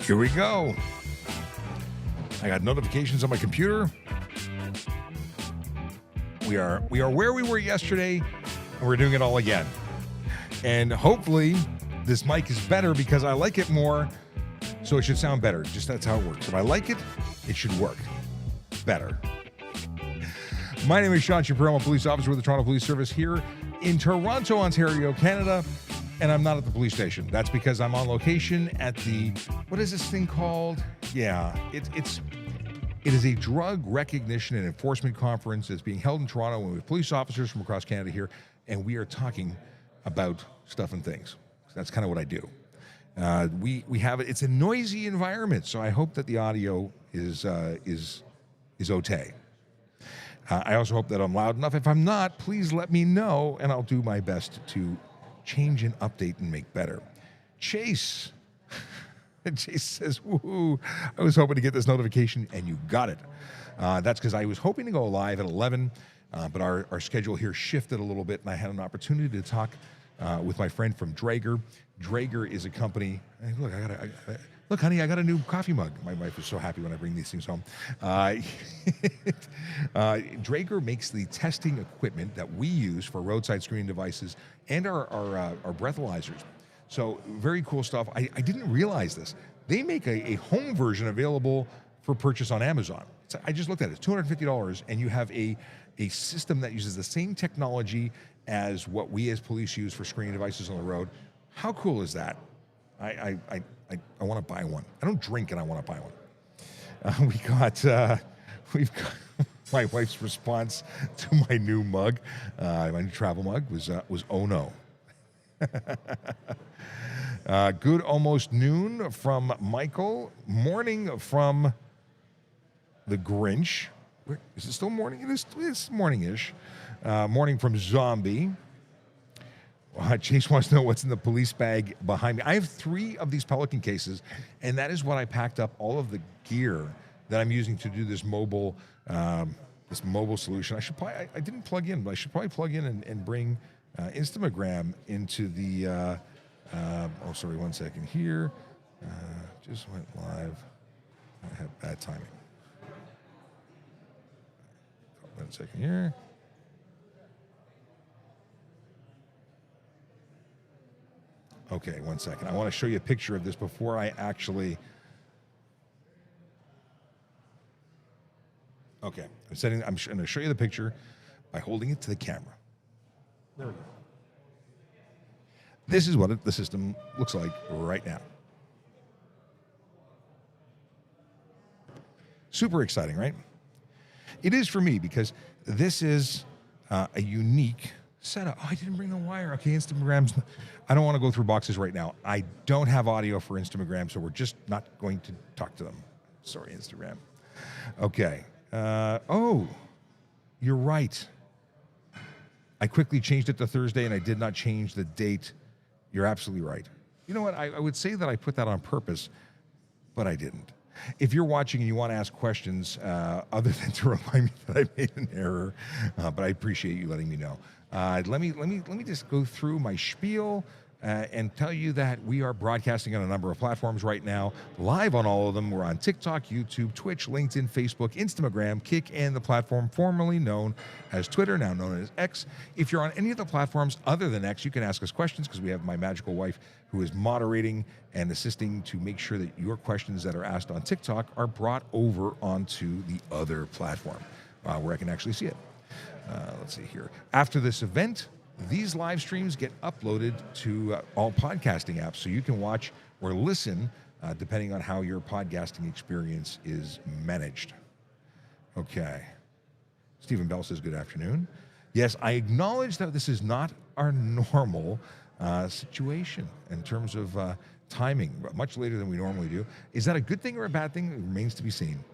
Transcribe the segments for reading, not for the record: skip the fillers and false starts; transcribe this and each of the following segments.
Here we go. I got notifications on my computer. We are where we were yesterday, and we're doing it all again. And hopefully this mic is better because I like it more, so it should sound better. Just that's how it works. If I like it, it should work better. My name is Sean Shapiro. I'm a police officer with the Toronto Police Service here in Toronto, Ontario, Canada. And I'm not at the police station. That's because I'm on location at the, what is this thing called? Yeah, it is a drug recognition and enforcement conference that's being held in Toronto with police officers from across Canada here, and we are talking about stuff and things. That's kind of what I do. We have it. It's a noisy environment, so I hope that the audio is okay. I also hope that I'm loud enough. If I'm not, please let me know, and I'll do my best to change and update and make better. Chase says, woohoo, I was hoping to get this notification, and you got it. That's because I was hoping to go live at 11, but our schedule here shifted a little bit, and I had an opportunity to talk with my friend from Draeger. Draeger is a company. Hey, look, honey, I got a new coffee mug. My wife is so happy when I bring these things home. Draeger makes the testing equipment that we use for roadside screening devices and our breathalyzers. So very cool stuff. I didn't realize this. They make a home version available for purchase on Amazon. So I just looked at it. It's $250, and you have a system that uses the same technology as what we as police use for screening devices on the road. How cool is that? I want to buy one. I don't drink, and I want to buy one. We've got my wife's response to my new mug, my new travel mug was oh no. Good almost noon from Michael. Morning from the Grinch. Is it still morning? It's morning-ish. Morning from Zombie. Chase wants to know what's in the police bag behind me. I have 3 of these Pelican cases, and that is what I packed up all of the gear that I'm using to do this mobile solution. I didn't plug in, but I should probably plug in and bring Instagram into the, sorry, 1 second here. Just went live. I have bad timing. 1 second here. Okay, 1 second. I want to show you a picture of this before I actually... Okay, I'm going to show you the picture by holding it to the camera. There we go. This is what the system looks like right now. Super exciting, right? It is for me because this is a unique setup. Oh, I didn't bring the wire. Okay, Instagram's... I don't want to go through boxes right now. I don't have audio for Instagram, so we're just not going to talk to them. Sorry, Instagram. Okay. You're right. I quickly changed it to Thursday, and I did not change the date. You're absolutely right. You know what? I would say that I put that on purpose, but I didn't. If you're watching and you want to ask questions, other than to remind me that I made an error, but I appreciate you letting me know. Let me just go through my spiel and tell you that we are broadcasting on a number of platforms right now, live on all of them. We're on TikTok, YouTube, Twitch, LinkedIn, Facebook, Instagram, Kick, and the platform formerly known as Twitter, now known as X. If you're on any of the platforms other than X, you can ask us questions because we have my magical wife who is moderating and assisting to make sure that your questions that are asked on TikTok are brought over onto the other platform where I can actually see it. Let's see here. After this event, these live streams get uploaded to all podcasting apps, so you can watch or listen depending on how your podcasting experience is managed. Okay. Stephen Bell says, good afternoon. Yes, I acknowledge that this is not our normal situation in terms of timing, much later than we normally do. Is that a good thing or a bad thing? It remains to be seen.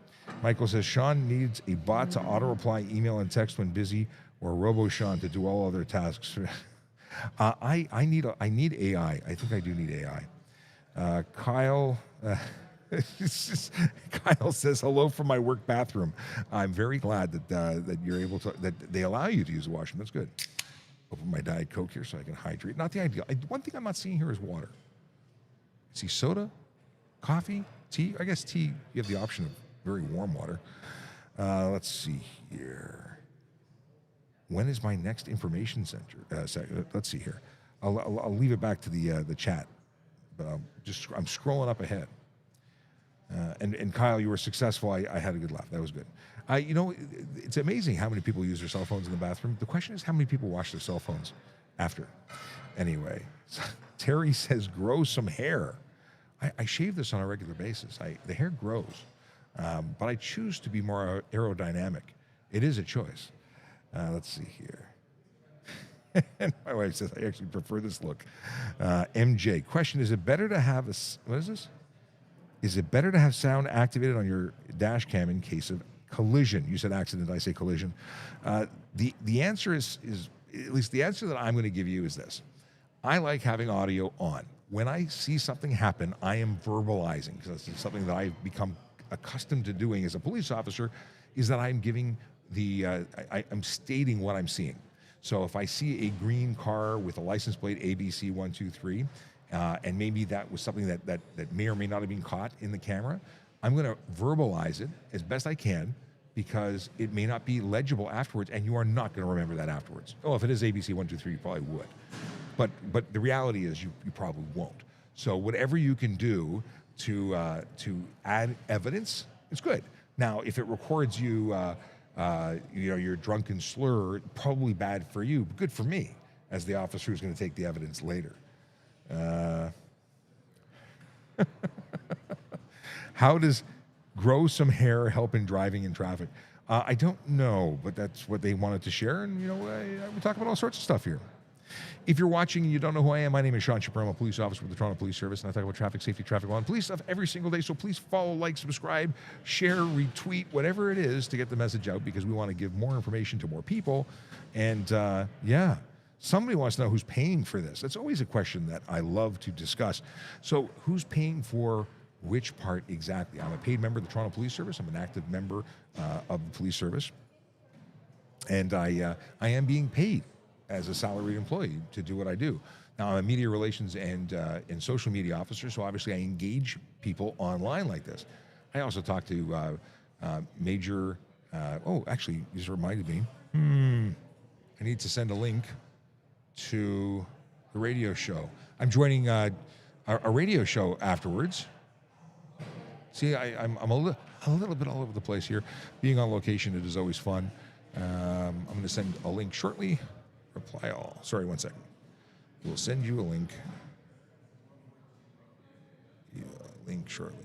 Michael says, Sean needs a bot to auto-reply email and text when busy, or Robo-Sean to do all other tasks. I need AI. I think I do need AI. Kyle Kyle says, hello from my work bathroom. I'm very glad that you're able to, that they allow you to use the washroom. That's good. Open my Diet Coke here so I can hydrate. Not the ideal. One thing I'm not seeing here is water. I see soda, coffee, tea. I guess tea, you have the option of very warm water. Let's see here. When is my next information center? Let's see here. I'll leave it back to the chat, but I'm scrolling up ahead. And Kyle, you were successful. I had a good laugh. That was good. It's amazing how many people use their cell phones in the bathroom. The question is how many people wash their cell phones after. Anyway, Terry says, grow some hair. I shave this on a regular basis. The hair grows, but I choose to be more aerodynamic. It is a choice. Let's see here. And my wife says, I actually prefer this look. MJ, question, is it better to have what is this? Is it better to have sound activated on your dash cam in case of collision? You said accident, I say collision. The answer is, at least the answer that I'm going to give you is this. I like having audio on. When I see something happen, I am verbalizing, because it's something that I've become accustomed to doing as a police officer, is that I'm giving I'm stating what I'm seeing. So if I see a green car with a license plate ABC123, and maybe that was something that may or may not have been caught in the camera, I'm going to verbalize it as best I can, because it may not be legible afterwards, and you are not going to remember that afterwards. Oh, if it is ABC123, you probably would. But the reality is you probably won't. So whatever you can do to add evidence, it's good. Now, if it records you, your drunken slur, probably bad for you, but good for me as the officer who's going to take the evidence later. How does grow some hair help in driving in traffic? I don't know, but that's what they wanted to share, and we talk about all sorts of stuff here. If you're watching and you don't know who I am, my name is Sean Chipper. I'm a police officer with the Toronto Police Service, and I talk about traffic safety, traffic law, and police stuff every single day. So please follow, like, subscribe, share, retweet, whatever it is to get the message out, because we want to give more information to more people. And somebody wants to know who's paying for this. That's always a question that I love to discuss. So who's paying for which part exactly? I'm a paid member of the Toronto Police Service. I'm an active member of the police service, and I am being paid as a salaried employee to do what I do. Now, I'm a media relations and social media officer, so obviously I engage people online like this. I also talk to major, actually, you just reminded me, I need to send a link to the radio show. I'm joining a radio show afterwards. See, I'm a little bit all over the place here. Being on location, it is always fun. I'm going to send a link shortly. Reply all. Sorry, 1 second. We'll send you a link. Link shortly.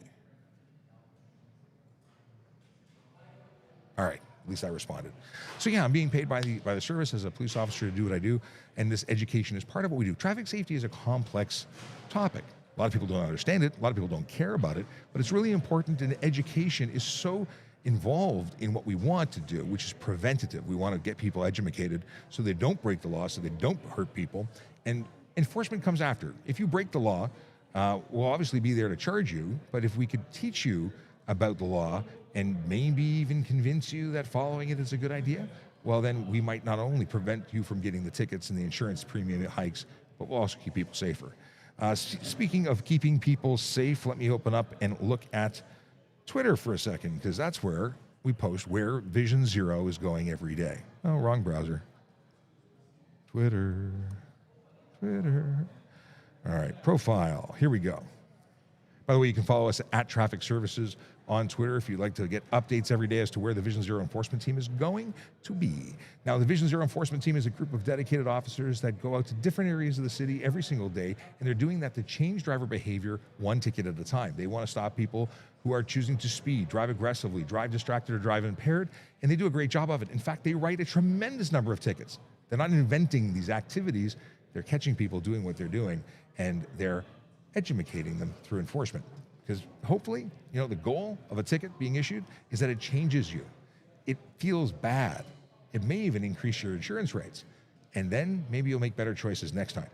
All right. At least I responded. So yeah, I'm being paid by the service as a police officer to do what I do, and this education is part of what we do. Traffic safety is a complex topic. A lot of people don't understand it. A lot of people don't care about it, but it's really important, and education is so involved in what we want to do, which is preventative. We want to get people educated so they don't break the law, so they don't hurt people, and enforcement comes after. If you break the law, we'll obviously be there to charge you, but if we could teach you about the law and maybe even convince you that following it is a good idea, well, then we might not only prevent you from getting the tickets and the insurance premium hikes, but we'll also keep people safer. Speaking of keeping people safe, let me open up and look at Twitter for a second, because that's where we post where Vision Zero is going every day. Oh, wrong browser. Twitter. All right, profile. Here we go. By the way, you can follow us at Traffic Services on Twitter if you'd like to get updates every day as to where the Vision Zero enforcement team is going to be. Now, the Vision Zero enforcement team is a group of dedicated officers that go out to different areas of the city every single day, and they're doing that to change driver behavior one ticket at a time. They want to stop people who are choosing to speed, drive aggressively, drive distracted, or drive impaired, and they do a great job of it. In fact, they write a tremendous number of tickets. They're not inventing these activities. They're catching people doing what they're doing, and they're educating them through enforcement. Because hopefully, the goal of a ticket being issued is that it changes you. It feels bad. It may even increase your insurance rates. And then maybe you'll make better choices next time.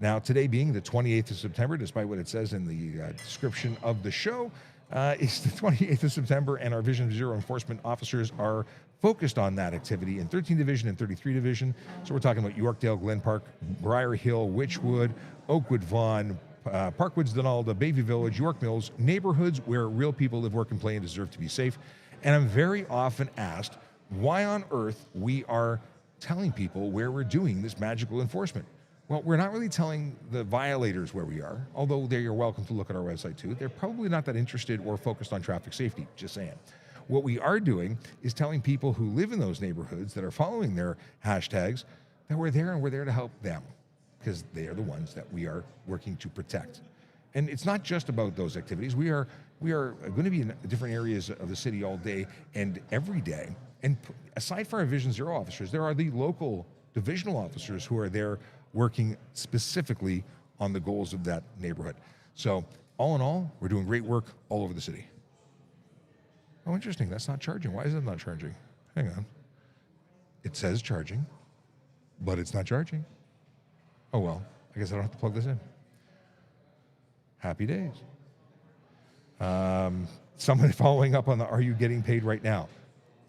Now, today being the 28th of September, despite what it says in the description of the show, it's the 28th of September, and our Vision Zero enforcement officers are focused on that activity in 13 Division and 33 Division. So we're talking about Yorkdale, Glen Park, Briar Hill, Witchwood, Oakwood, Vaughan, Parkwoods, Donalda, Bayview Village, York Mills, neighborhoods where real people live, work, and play and deserve to be safe. And I'm very often asked why on earth we are telling people where we're doing this magical enforcement. Well, we're not really telling the violators where we are, although you're welcome to look at our website too. They're probably not that interested or focused on traffic safety, just saying. What we are doing is telling people who live in those neighborhoods that are following their hashtags that we're there and we're there to help them because they are the ones that we are working to protect. And it's not just about those activities. We are going to be in different areas of the city all day and every day. And aside from our Vision Zero officers, there are the local divisional officers who are there working specifically on the goals of that neighborhood. So all in all, we're doing great work all over the city. Oh, interesting. That's not charging. Why is it not charging? Hang on. It says charging, but it's not charging. Oh, well, I guess I don't have to plug this in. Happy days. Somebody following up on the, are you getting paid right now?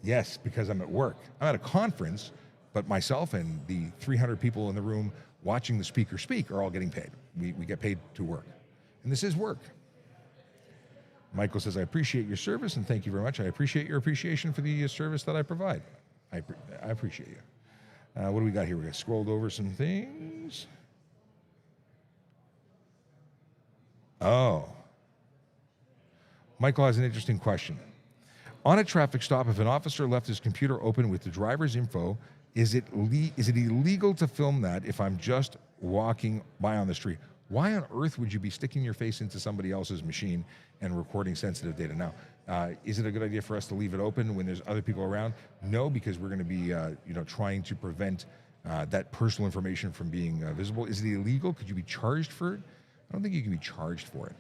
Yes, because I'm at work. I'm at a conference, but myself and the 300 people in the room watching the speaker speak are all getting paid. We get paid to work. And this is work. Michael says, I appreciate your service and thank you very much. I appreciate your appreciation for the service that I provide. I appreciate you. What do we got here? We got scrolled over some things. Oh. Michael has an interesting question. On a traffic stop, if an officer left his computer open with the driver's info, is it illegal to film that if I'm just walking by on the street? Why on earth would you be sticking your face into somebody else's machine and recording sensitive data? Now, is it a good idea for us to leave it open when there's other people around? No, because we're going to be, trying to prevent that personal information from being visible. Is it illegal? Could you be charged for it? I don't think you can be charged for it.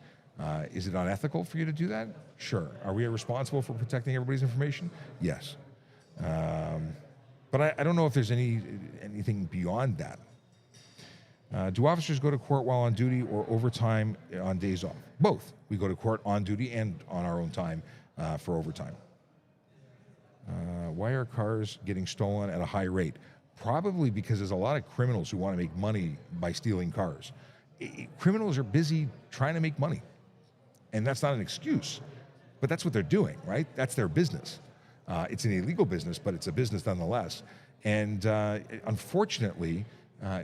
Is it unethical for you to do that? Sure. Are we responsible for protecting everybody's information? Yes. But I don't know if there's anything beyond that. Do officers go to court while on duty or overtime on days off? Both. We go to court on duty and on our own time for overtime. Why are cars getting stolen at a high rate? Probably because there's a lot of criminals who want to make money by stealing cars. Criminals are busy trying to make money. And that's not an excuse, but that's what they're doing, right? That's their business. It's an illegal business, but it's a business nonetheless. And unfortunately,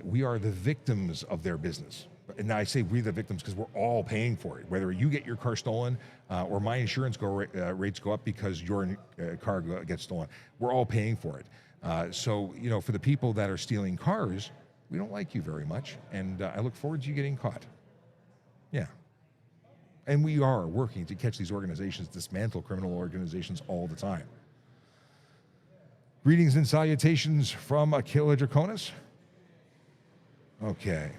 we are the victims of their business. And I say we the victims because we're all paying for it. Whether you get your car stolen or my insurance rates go up because your car gets stolen, we're all paying for it. So, for the people that are stealing cars, we don't like you very much. And I look forward to you getting caught. Yeah. And we are working to catch these organizations, dismantle criminal organizations all the time. Greetings and salutations from Aquila Draconis. Okay.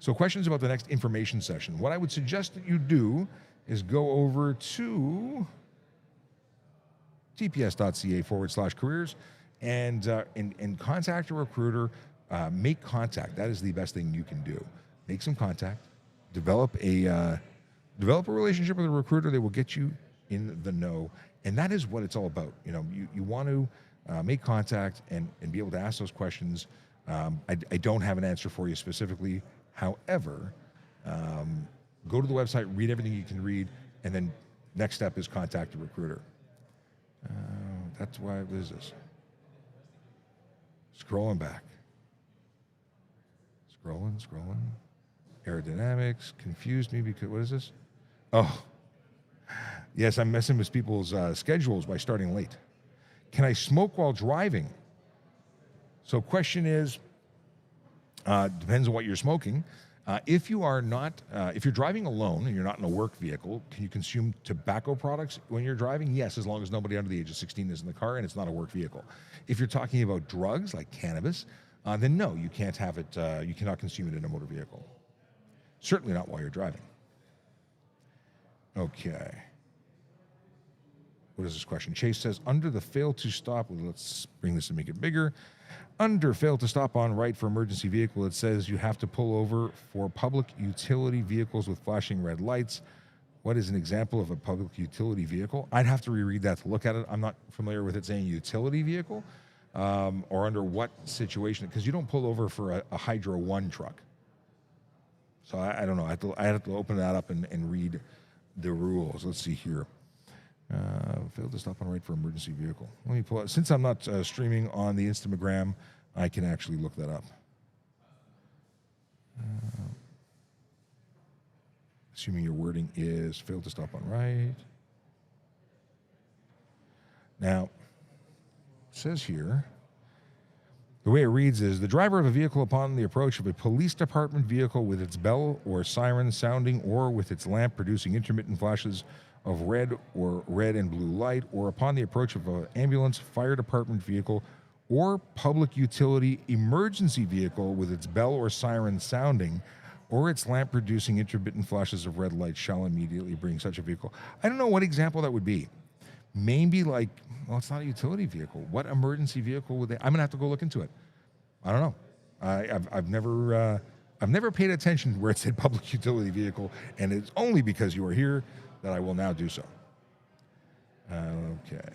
So questions about the next information session. What I would suggest that you do is go over to tps.ca/careers and contact a recruiter. Make contact. That is the best thing you can do. Make some contact. Develop a relationship with a recruiter. They will get you in the know. And that is what it's all about. You want to make contact and be able to ask those questions. I don't have an answer for you specifically. However, go to the website, read everything you can read, and then next step is contact a recruiter. That's why, what is this? Scrolling back. Scrolling. Aerodynamics confused me because, what is this? Oh, yes, I'm messing with people's schedules by starting late. Can I smoke while driving? So question is, depends on what you're smoking. If you are not, if you're driving alone and you're not in a work vehicle, can you consume tobacco products when you're driving? Yes, as long as nobody under the age of 16 is in the car and it's not a work vehicle. If you're talking about drugs like cannabis, then no, you can't have it, you cannot consume it in a motor vehicle. Certainly not while you're driving. Okay. What is this question? Chase says, under the fail to stop, let's bring this and make it bigger. Under fail to stop on right for emergency vehicle, it says you have to pull over for public utility vehicles with flashing red lights. What is an example of a public utility vehicle? I'd have to reread that to look at it. I'm not familiar with it saying utility vehicle or under what situation, because you don't pull over for a Hydro One truck. So I don't know. I have to open that up and read the rules. Let's see here. Failed to stop on right for emergency vehicle. Let me pull it. Since I'm not streaming on the Instagram, I can actually look that up. Assuming your wording is failed to stop on right. Now, it says here, the way it reads is, the driver of a vehicle upon the approach of a police department vehicle with its bell or siren sounding or with its lamp producing intermittent flashes of red or red and blue light, or upon the approach of an ambulance, fire department vehicle, or public utility emergency vehicle with its bell or siren sounding or its lamp producing intermittent flashes of red light shall immediately bring such a vehicle. I don't know what example that would be. Maybe like, well, it's not a utility vehicle. What emergency vehicle would they? I'm gonna have to go look into it. I don't know. I've never paid attention where it said public utility vehicle, and it's only because you are here that I will now do so. Okay.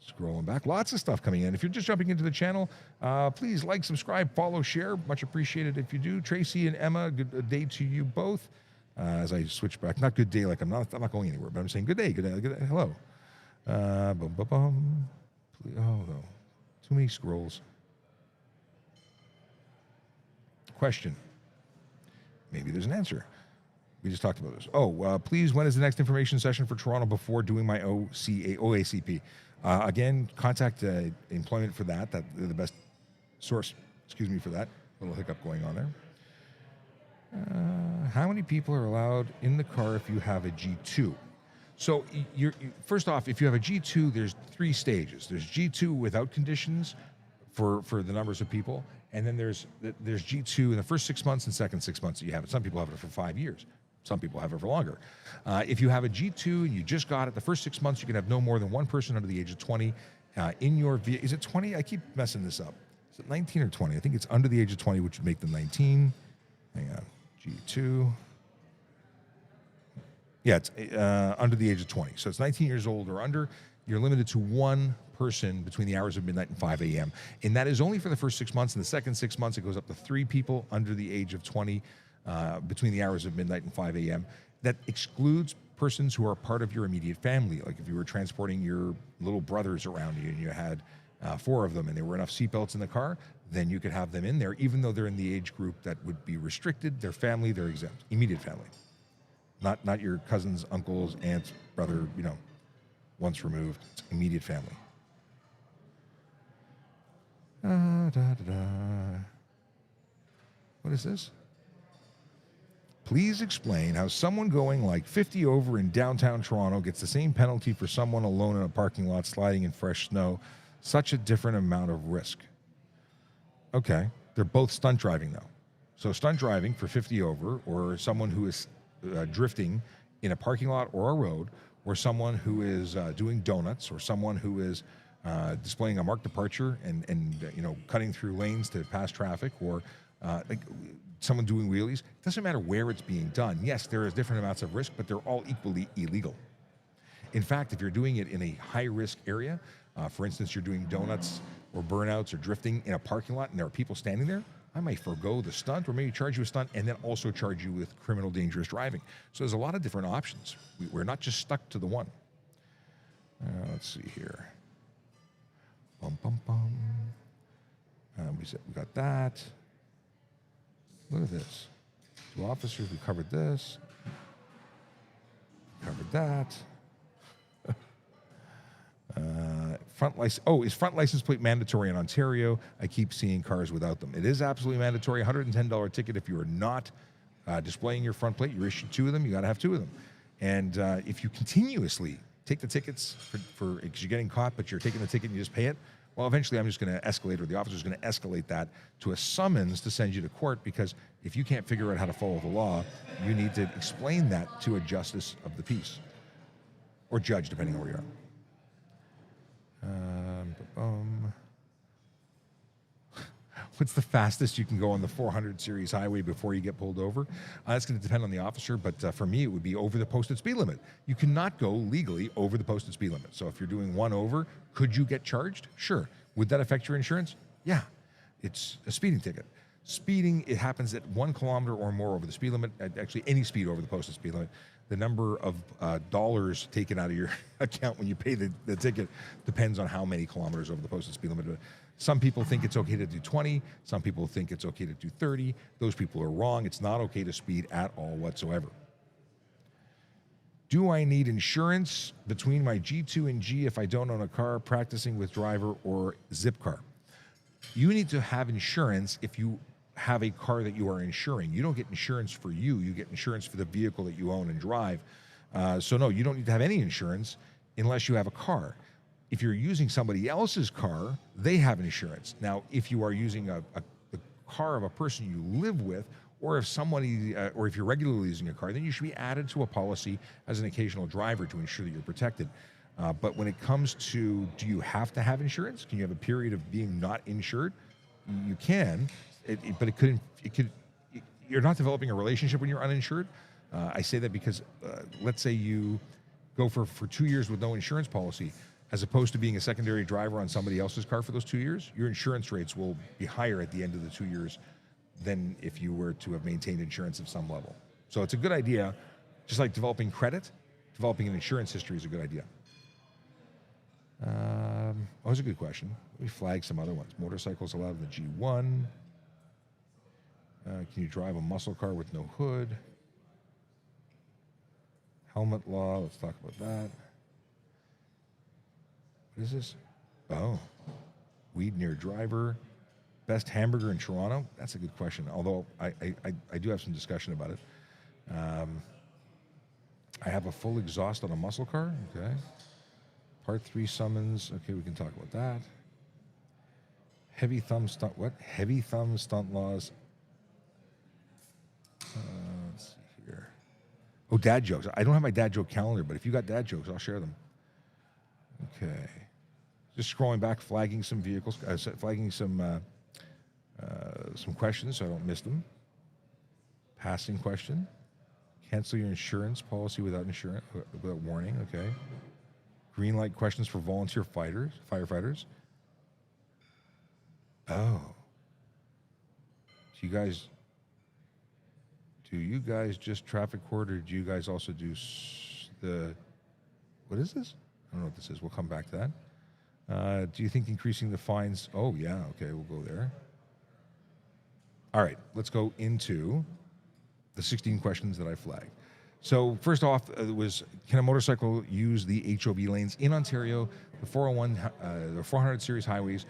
Scrolling back, lots of stuff coming in. If you're just jumping into the channel, please like, subscribe, follow, share. Much appreciated if you do. Tracy and Emma, good day to you both. As I switch back, not good day, like I'm not going anywhere, but I'm saying good day, good day, hello. Bum, bum, bum. Oh no, too many scrolls. Question. Maybe there's an answer. We just talked about this. Oh, please, when is the next information session for Toronto before doing my OACP? Again, contact employment for that. They're the best source, excuse me for that. Little hiccup going on there. How many people are allowed in the car if you have a G2? So first off, if you have a G2, there's 3 stages. There's G2 without conditions for the numbers of people, and then there's G2 in the first 6 months and second 6 months that you have it. Some people have it for 5 years. Some people have it for longer. If you have a G2 and you just got it, the first 6 months you can have no more than one person under the age of 20 in your vehicle. Is it 20? I keep messing this up. Is it 19 or 20? I think it's under the age of 20, which would make them 19. Hang on. G2. Yeah, it's under the age of 20. So it's 19 years old or under. You're limited to one person between the hours of midnight and 5 a.m. And that is only for the first 6 months. In the second 6 months, it goes up to 3 people under the age of 20 between the hours of midnight and 5 a.m. That excludes persons who are part of your immediate family. Like if you were transporting your little brothers around you and you had 4 of them and there were enough seatbelts in the car, then you could have them in there, even though they're in the age group that would be restricted. Their family, they're exempt. Immediate family. Not your cousins, uncles, aunts, brother, once removed. It's immediate family. What is this? Please explain how someone going like 50 over in downtown Toronto gets the same penalty for someone alone in a parking lot sliding in fresh snow. Such a different amount of risk. Okay, they're both stunt driving though. So stunt driving for 50 over, or someone who is drifting in a parking lot or a road, or someone who is doing donuts, or someone who is displaying a marked departure and cutting through lanes to pass traffic, or like someone doing wheelies. It doesn't matter where it's being done. Yes, there is different amounts of risk, but they're all equally illegal. In fact, if you're doing it in a high-risk area, for instance, you're doing donuts or burnouts or drifting in a parking lot and there are people standing there, I might forego the stunt or maybe charge you a stunt and then also charge you with criminal dangerous driving. So there's a lot of different options. We're not just stuck to the one. Let's see here. Bum, bum, bum. We got that. Look at this. 2 officers, we covered this. Covered that. Is front license plate mandatory in Ontario? I keep seeing cars without them. It is absolutely mandatory. $110 ticket if you are not displaying your front plate. You're issued 2 of them. You got to have 2 of them. And if you continuously take the tickets because you're getting caught, but you're taking the ticket and you just pay it, well, eventually I'm just going to escalate, or the officer's going to escalate that to a summons to send you to court, because if you can't figure out how to follow the law, you need to explain that to a justice of the peace or judge, depending on where you are. What's the fastest you can go on the 400 series highway before you get pulled over? That's going to depend on the officer, but for me, it would be over the posted speed limit. You cannot go legally over the posted speed limit. So if you're doing 1 over, could you get charged? Sure. Would that affect your insurance? Yeah. It's a speeding ticket. Speeding, it happens at 1 kilometer or more over the speed limit, actually any speed over the posted speed limit. The number of dollars taken out of your account when you pay the ticket depends on how many kilometers over the posted speed limit. Some people think it's okay to do 20. Some people think it's okay to do 30. Those people are wrong. It's not okay to speed at all whatsoever. Do I need insurance between my G2 and G if I don't own a car, practicing with driver, or zip car? You need to have insurance if you have a car that you are insuring. You don't get insurance for you. You get insurance for the vehicle that you own and drive. So no, you don't need to have any insurance unless you have a car. If you're using somebody else's car, they have insurance. Now, if you are using the car of a person you live with, or if somebody, or if you're regularly using a car, then you should be added to a policy as an occasional driver to ensure that you're protected. But when it comes to, do you have to have insurance? Can you have a period of being not insured? You can, but it could. You're not developing a relationship when you're uninsured. I say that because let's say you go for 2 years with no insurance policy, as opposed to being a secondary driver on somebody else's car for those 2 years, your insurance rates will be higher at the end of the 2 years than if you were to have maintained insurance of some level. So it's a good idea, just like developing credit, developing an insurance history is a good idea. That's a good question. Let me flag some other ones. Motorcycles allowed in the G1. Can you drive a muscle car with no hood? Helmet law, let's talk about that. What is this? Oh, weed near driver. Best hamburger in Toronto? That's a good question, although I do have some discussion about it. I have a full exhaust on a muscle car, okay. Part 3 summons, okay, we can talk about that. Heavy thumb stunt, what? Heavy thumb stunt laws. Let's see here. Oh, dad jokes. I don't have my dad joke calendar, but if you got dad jokes, I'll share them. Okay. Just scrolling back, flagging some vehicles, flagging some questions so I don't miss them. Passing question. Cancel your insurance policy without warning, okay. Green light questions for volunteer firefighters. Oh. Do you guys just traffic court, or do you guys also do what is this? I don't know what this is. We'll come back to that. Do you think increasing the fines? Oh, yeah. Okay, we'll go there. All right, let's go into the 16 questions that I flagged. So first off, was can a motorcycle use the HOV lanes in Ontario? The 401, the 400 series highways,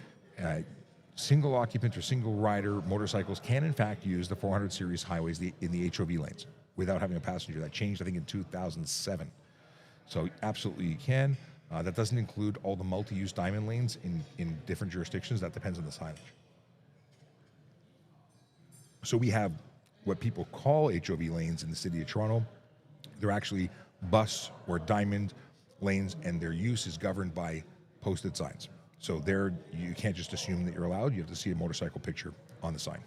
single occupant or single rider motorcycles can in fact use the 400 series highways in the HOV lanes without having a passenger. That changed, I think, in 2007. So absolutely you can. That doesn't include all the multi-use diamond lanes in different jurisdictions. That depends on the signage. So we have what people call HOV lanes in the city of Toronto. They're actually bus or diamond lanes, and their use is governed by posted signs. So there, you can't just assume that you're allowed. You have to see a motorcycle picture on the sign.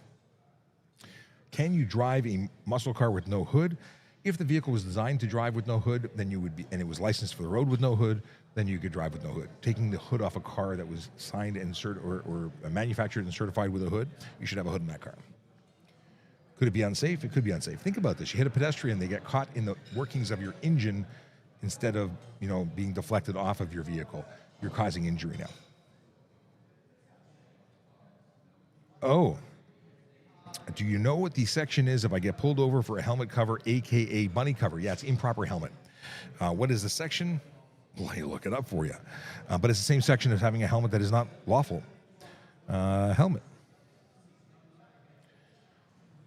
Can you drive a muscle car with no hood? If the vehicle was designed to drive with no hood, then you would be, and it was licensed for the road with no hood, then you could drive with no hood. Taking the hood off a car that was signed and or manufactured and certified with a hood, you should have a hood in that car. Could it be unsafe? It could be unsafe. Think about this. You hit a pedestrian, they get caught in the workings of your engine instead of, being deflected off of your vehicle. You're causing injury now. Oh, do you know what the section is if I get pulled over for a helmet cover, AKA bunny cover? Yeah, it's improper helmet. What is the section? Let me look it up for you. But it's the same section as having a helmet that is not lawful. Helmet.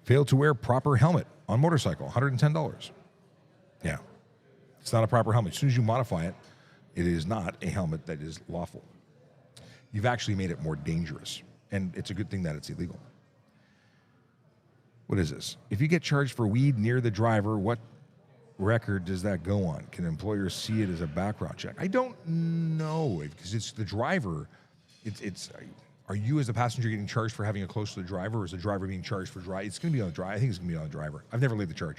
Failed to wear proper helmet on motorcycle, $110. Yeah, it's not a proper helmet. As soon as you modify it, it is not a helmet that is lawful. You've actually made it more dangerous, and it's a good thing that it's illegal. What is this? If you get charged for weed near the driver, what record does that go on? Can employers see it as a background check? I don't know, because it's the driver. Are you as the passenger getting charged for having it close to the driver, or is the driver being charged for driving? It's going to be on the driver. I think it's going to be on the driver. I've never laid the charge,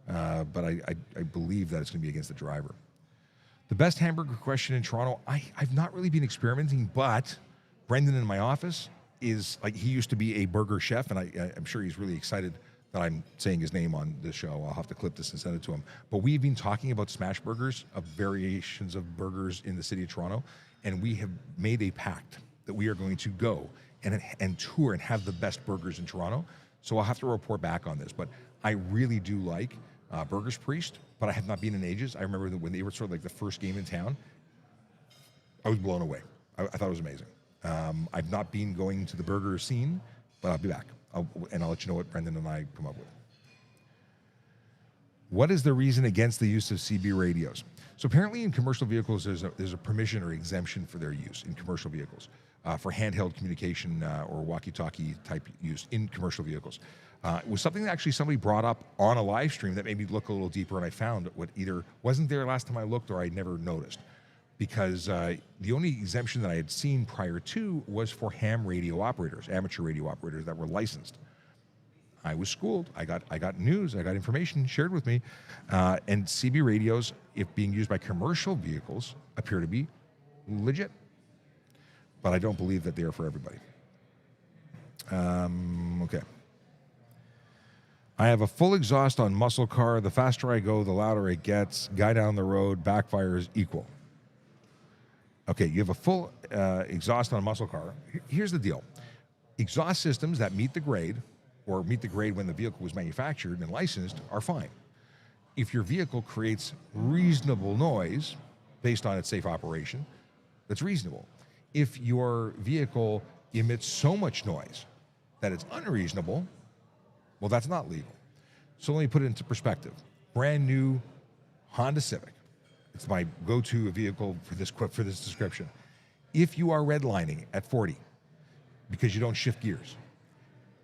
but I believe that it's going to be against the driver. The best hamburger question in Toronto, I've not really been experimenting, but Brendan in my office, is like, he used to be a burger chef, and I'm sure he's really excited that I'm saying his name on the show. I'll have to clip this and send it to him. But we've been talking about smash burgers, of variations of burgers in the city of Toronto, and we have made a pact that we are going to go and tour and have the best burgers in Toronto. So I'll have to report back on this. But I really do like Burgers Priest, but I have not been in ages. I remember that when they were sort of like the first game in town, I was blown away. I thought it was amazing. I've not been going to the burger scene, but I'll be back. I'll let you know what Brendan and I come up with. What is the reason against the use of CB radios? So apparently in commercial vehicles, there's a permission or exemption for their use in commercial vehicles for handheld communication or walkie-talkie type use in commercial vehicles. It was something that actually somebody brought up on a live stream that made me look a little deeper, and I found what either wasn't there last time I looked or I never noticed. Because the only exemption that I had seen prior to was for ham radio operators, amateur radio operators that were licensed. I was schooled. I got news. I got information shared with me, and CB radios, if being used by commercial vehicles, appear to be legit. But I don't believe that they are for everybody. Okay. I have a full exhaust on muscle car. The faster I go, the louder it gets. Guy down the road, backfire is equal. Okay, you have a full exhaust on a muscle car. Here's the deal. Exhaust systems that meet the grade, or meet the grade when the vehicle was manufactured and licensed, are fine. If your vehicle creates reasonable noise based on its safe operation, that's reasonable. If your vehicle emits so much noise that it's unreasonable, well, that's not legal. So let me put it into perspective. Brand new Honda Civic. It's my go-to vehicle for this description. If you are redlining at 40 because you don't shift gears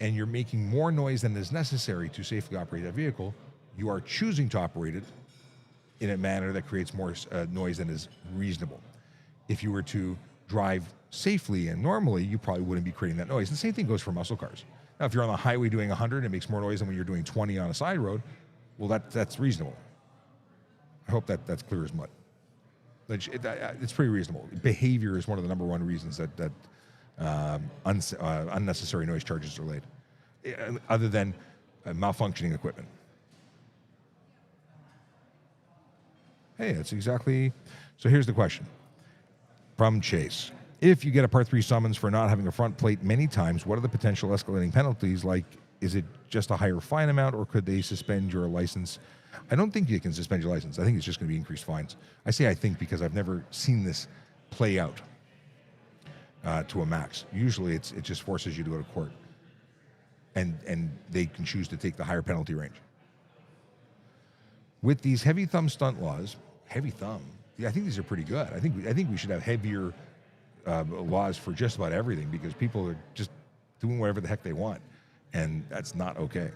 and you're making more noise than is necessary to safely operate that vehicle, you are choosing to operate it in a manner that creates more noise than is reasonable. If you were to drive safely and normally, you probably wouldn't be creating that noise. The same thing goes for muscle cars. Now, if you're on the highway doing 100, it makes more noise than when you're doing 20 on a side road. Well, that's reasonable. I hope that's clear as mud. It's pretty reasonable. Behavior is one of the number one reasons that unnecessary noise charges are laid, other than malfunctioning equipment. Hey, that's exactly. So here's the question from Chase. If you get a Part 3 summons for not having a front plate many times, what are the potential escalating penalties? Like, is it just a higher fine amount, or could they suspend your license? I don't think you can suspend your license. I think it's just going to be increased fines. I say I think because I've never seen this play out to a max. Usually it just forces you to go to court, and they can choose to take the higher penalty range. With these heavy thumb stunt laws, heavy thumb, yeah, I think these are pretty good. I think we should have heavier laws for just about everything, because people are just doing whatever the heck they want, and that's not okay.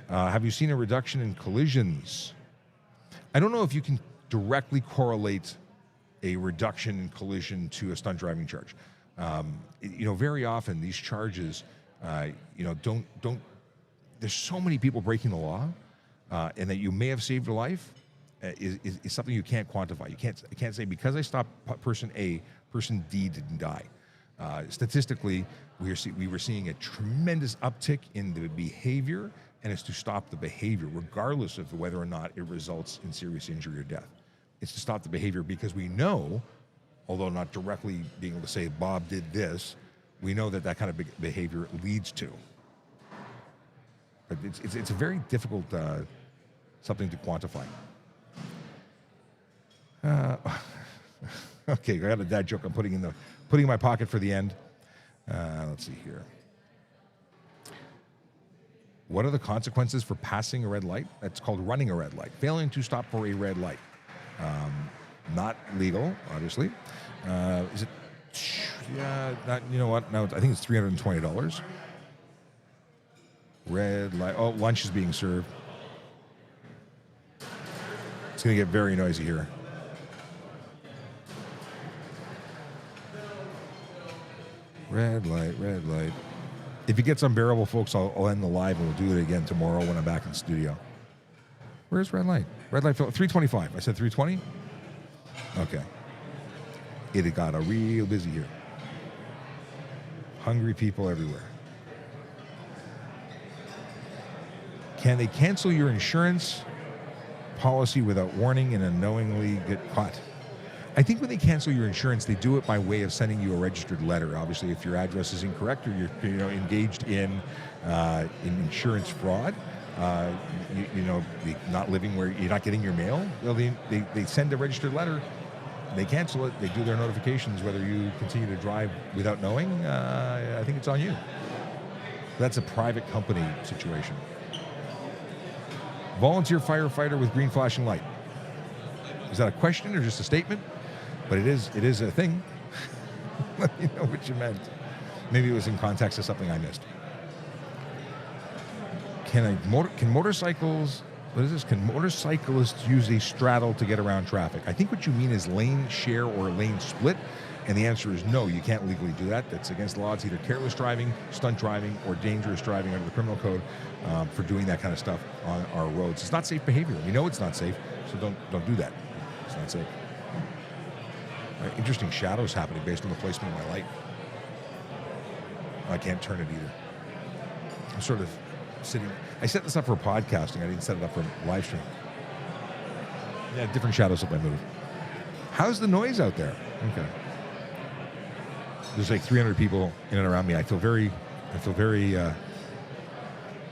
Have you seen a reduction in collisions? I don't know if you can directly correlate a reduction in collision to a stunt driving charge. Very often these charges, don't. There's so many people breaking the law, and that you may have saved a life is something you can't quantify. You can't say because I stopped person A, person D didn't die. Statistically, we were seeing a tremendous uptick in the behavior, and it's to stop the behavior, regardless of whether or not it results in serious injury or death. It's to stop the behavior, because we know, although not directly being able to say Bob did this, we know that kind of behavior leads to. But it's a very difficult something to quantify. Okay, I got a dad joke I'm putting in my pocket for the end. Let's see here. What are the consequences for passing a red light? That's called running a red light. Failing to stop for a red light. Not legal, obviously. Is it? Yeah, not. You know what? No, I think it's $320. Red light. Oh, lunch is being served. It's going to get very noisy here. Red light, red light. If it gets unbearable, folks, I'll end the live and we'll do it again tomorrow when I'm back in the studio. Where's red light? Red light, 325. I said 320? Okay. It got real busy here. Hungry people everywhere. Can they cancel your insurance policy without warning and unknowingly get caught? I think when they cancel your insurance, they do it by way of sending you a registered letter. Obviously, if your address is incorrect or you're engaged in insurance fraud, not living where you're not getting your mail, well, they send a registered letter. They cancel it. They do their notifications. Whether you continue to drive without knowing, I think it's on you. That's a private company situation. Volunteer firefighter with green flashing light. Is that a question or just a statement? But it is a thing. Let me know what you meant. Maybe it was in context of something I missed. Can motorcycles, what is this? Can motorcyclists use a straddle to get around traffic? I think what you mean is lane share or lane split. And the answer is no, you can't legally do that. That's against the law. It's either careless driving, stunt driving, or dangerous driving under the criminal code for doing that kind of stuff on our roads. It's not safe behavior. We know it's not safe, so don't do that. It's not safe. Interesting shadows happening based on the placement of my light. I can't turn it either. I'm sort of sitting. I set this up for podcasting. I didn't set it up for live stream. Yeah, different shadows if I move. How's the noise out there? Okay. There's like 300 people in and around me. I feel very, it's not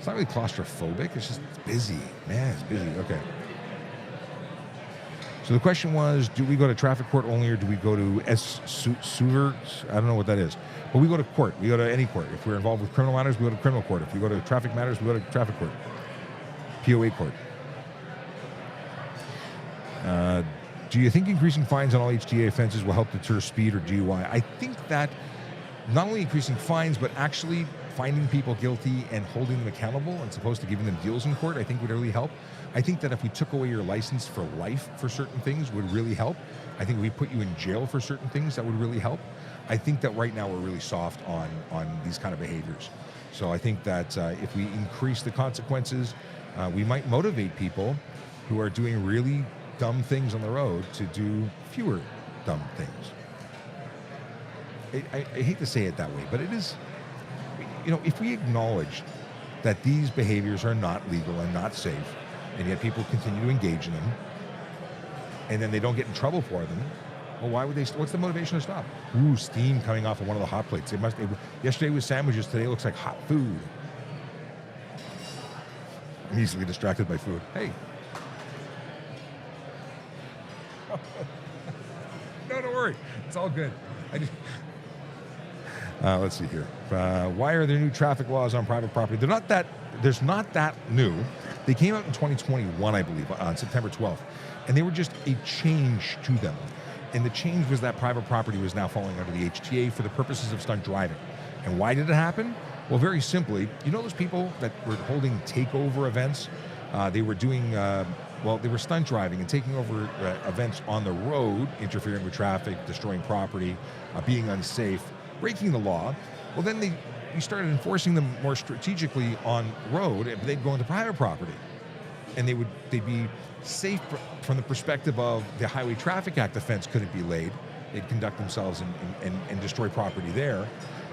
really claustrophobic. It's busy. Man, it's busy. Okay. So the question was, do we go to traffic court only or do we go to SUVER? I don't know what that is. But we go to court. We go to any court. If we're involved with criminal matters, we go to criminal court. If we go to traffic matters, we go to traffic court. POA court. Do you think increasing fines on all HTA offenses will help deter speed or DUI? I think that not only increasing fines, but actually finding people guilty and holding them accountable as opposed to giving them deals in court, I think would really help. I think that if we took away your license for life for certain things would really help. I think if we put you in jail for certain things, that would really help. I think that right now we're really soft on these kind of behaviors. So I think that if we increase the consequences, we might motivate people who are doing really dumb things on the road to do fewer dumb things. I hate to say it that way, but it is, if we acknowledge that these behaviors are not legal and not safe, and yet people continue to engage in them, and then they don't get in trouble for them, well, why would they? What's the motivation to stop? Ooh, steam coming off of one of the hot plates. Yesterday was sandwiches, today looks like hot food. I'm easily distracted by food. Hey. No, don't worry. It's all good. Let's see here. Why are there new traffic laws on private property? There's not that new. They came out in 2021, I believe, on September 12th. And they were just a change to them. And the change was that private property was now falling under the HTA for the purposes of stunt driving. And why did it happen? Well, very simply, those people that were holding takeover events, they were doing, they were stunt driving and taking over events on the road, interfering with traffic, destroying property, being unsafe, breaking the law. Well, then we started enforcing them more strategically on road, but they'd go into private property. And they'd be safe from the perspective of the Highway Traffic Act offense couldn't be laid. They'd conduct themselves and destroy property there.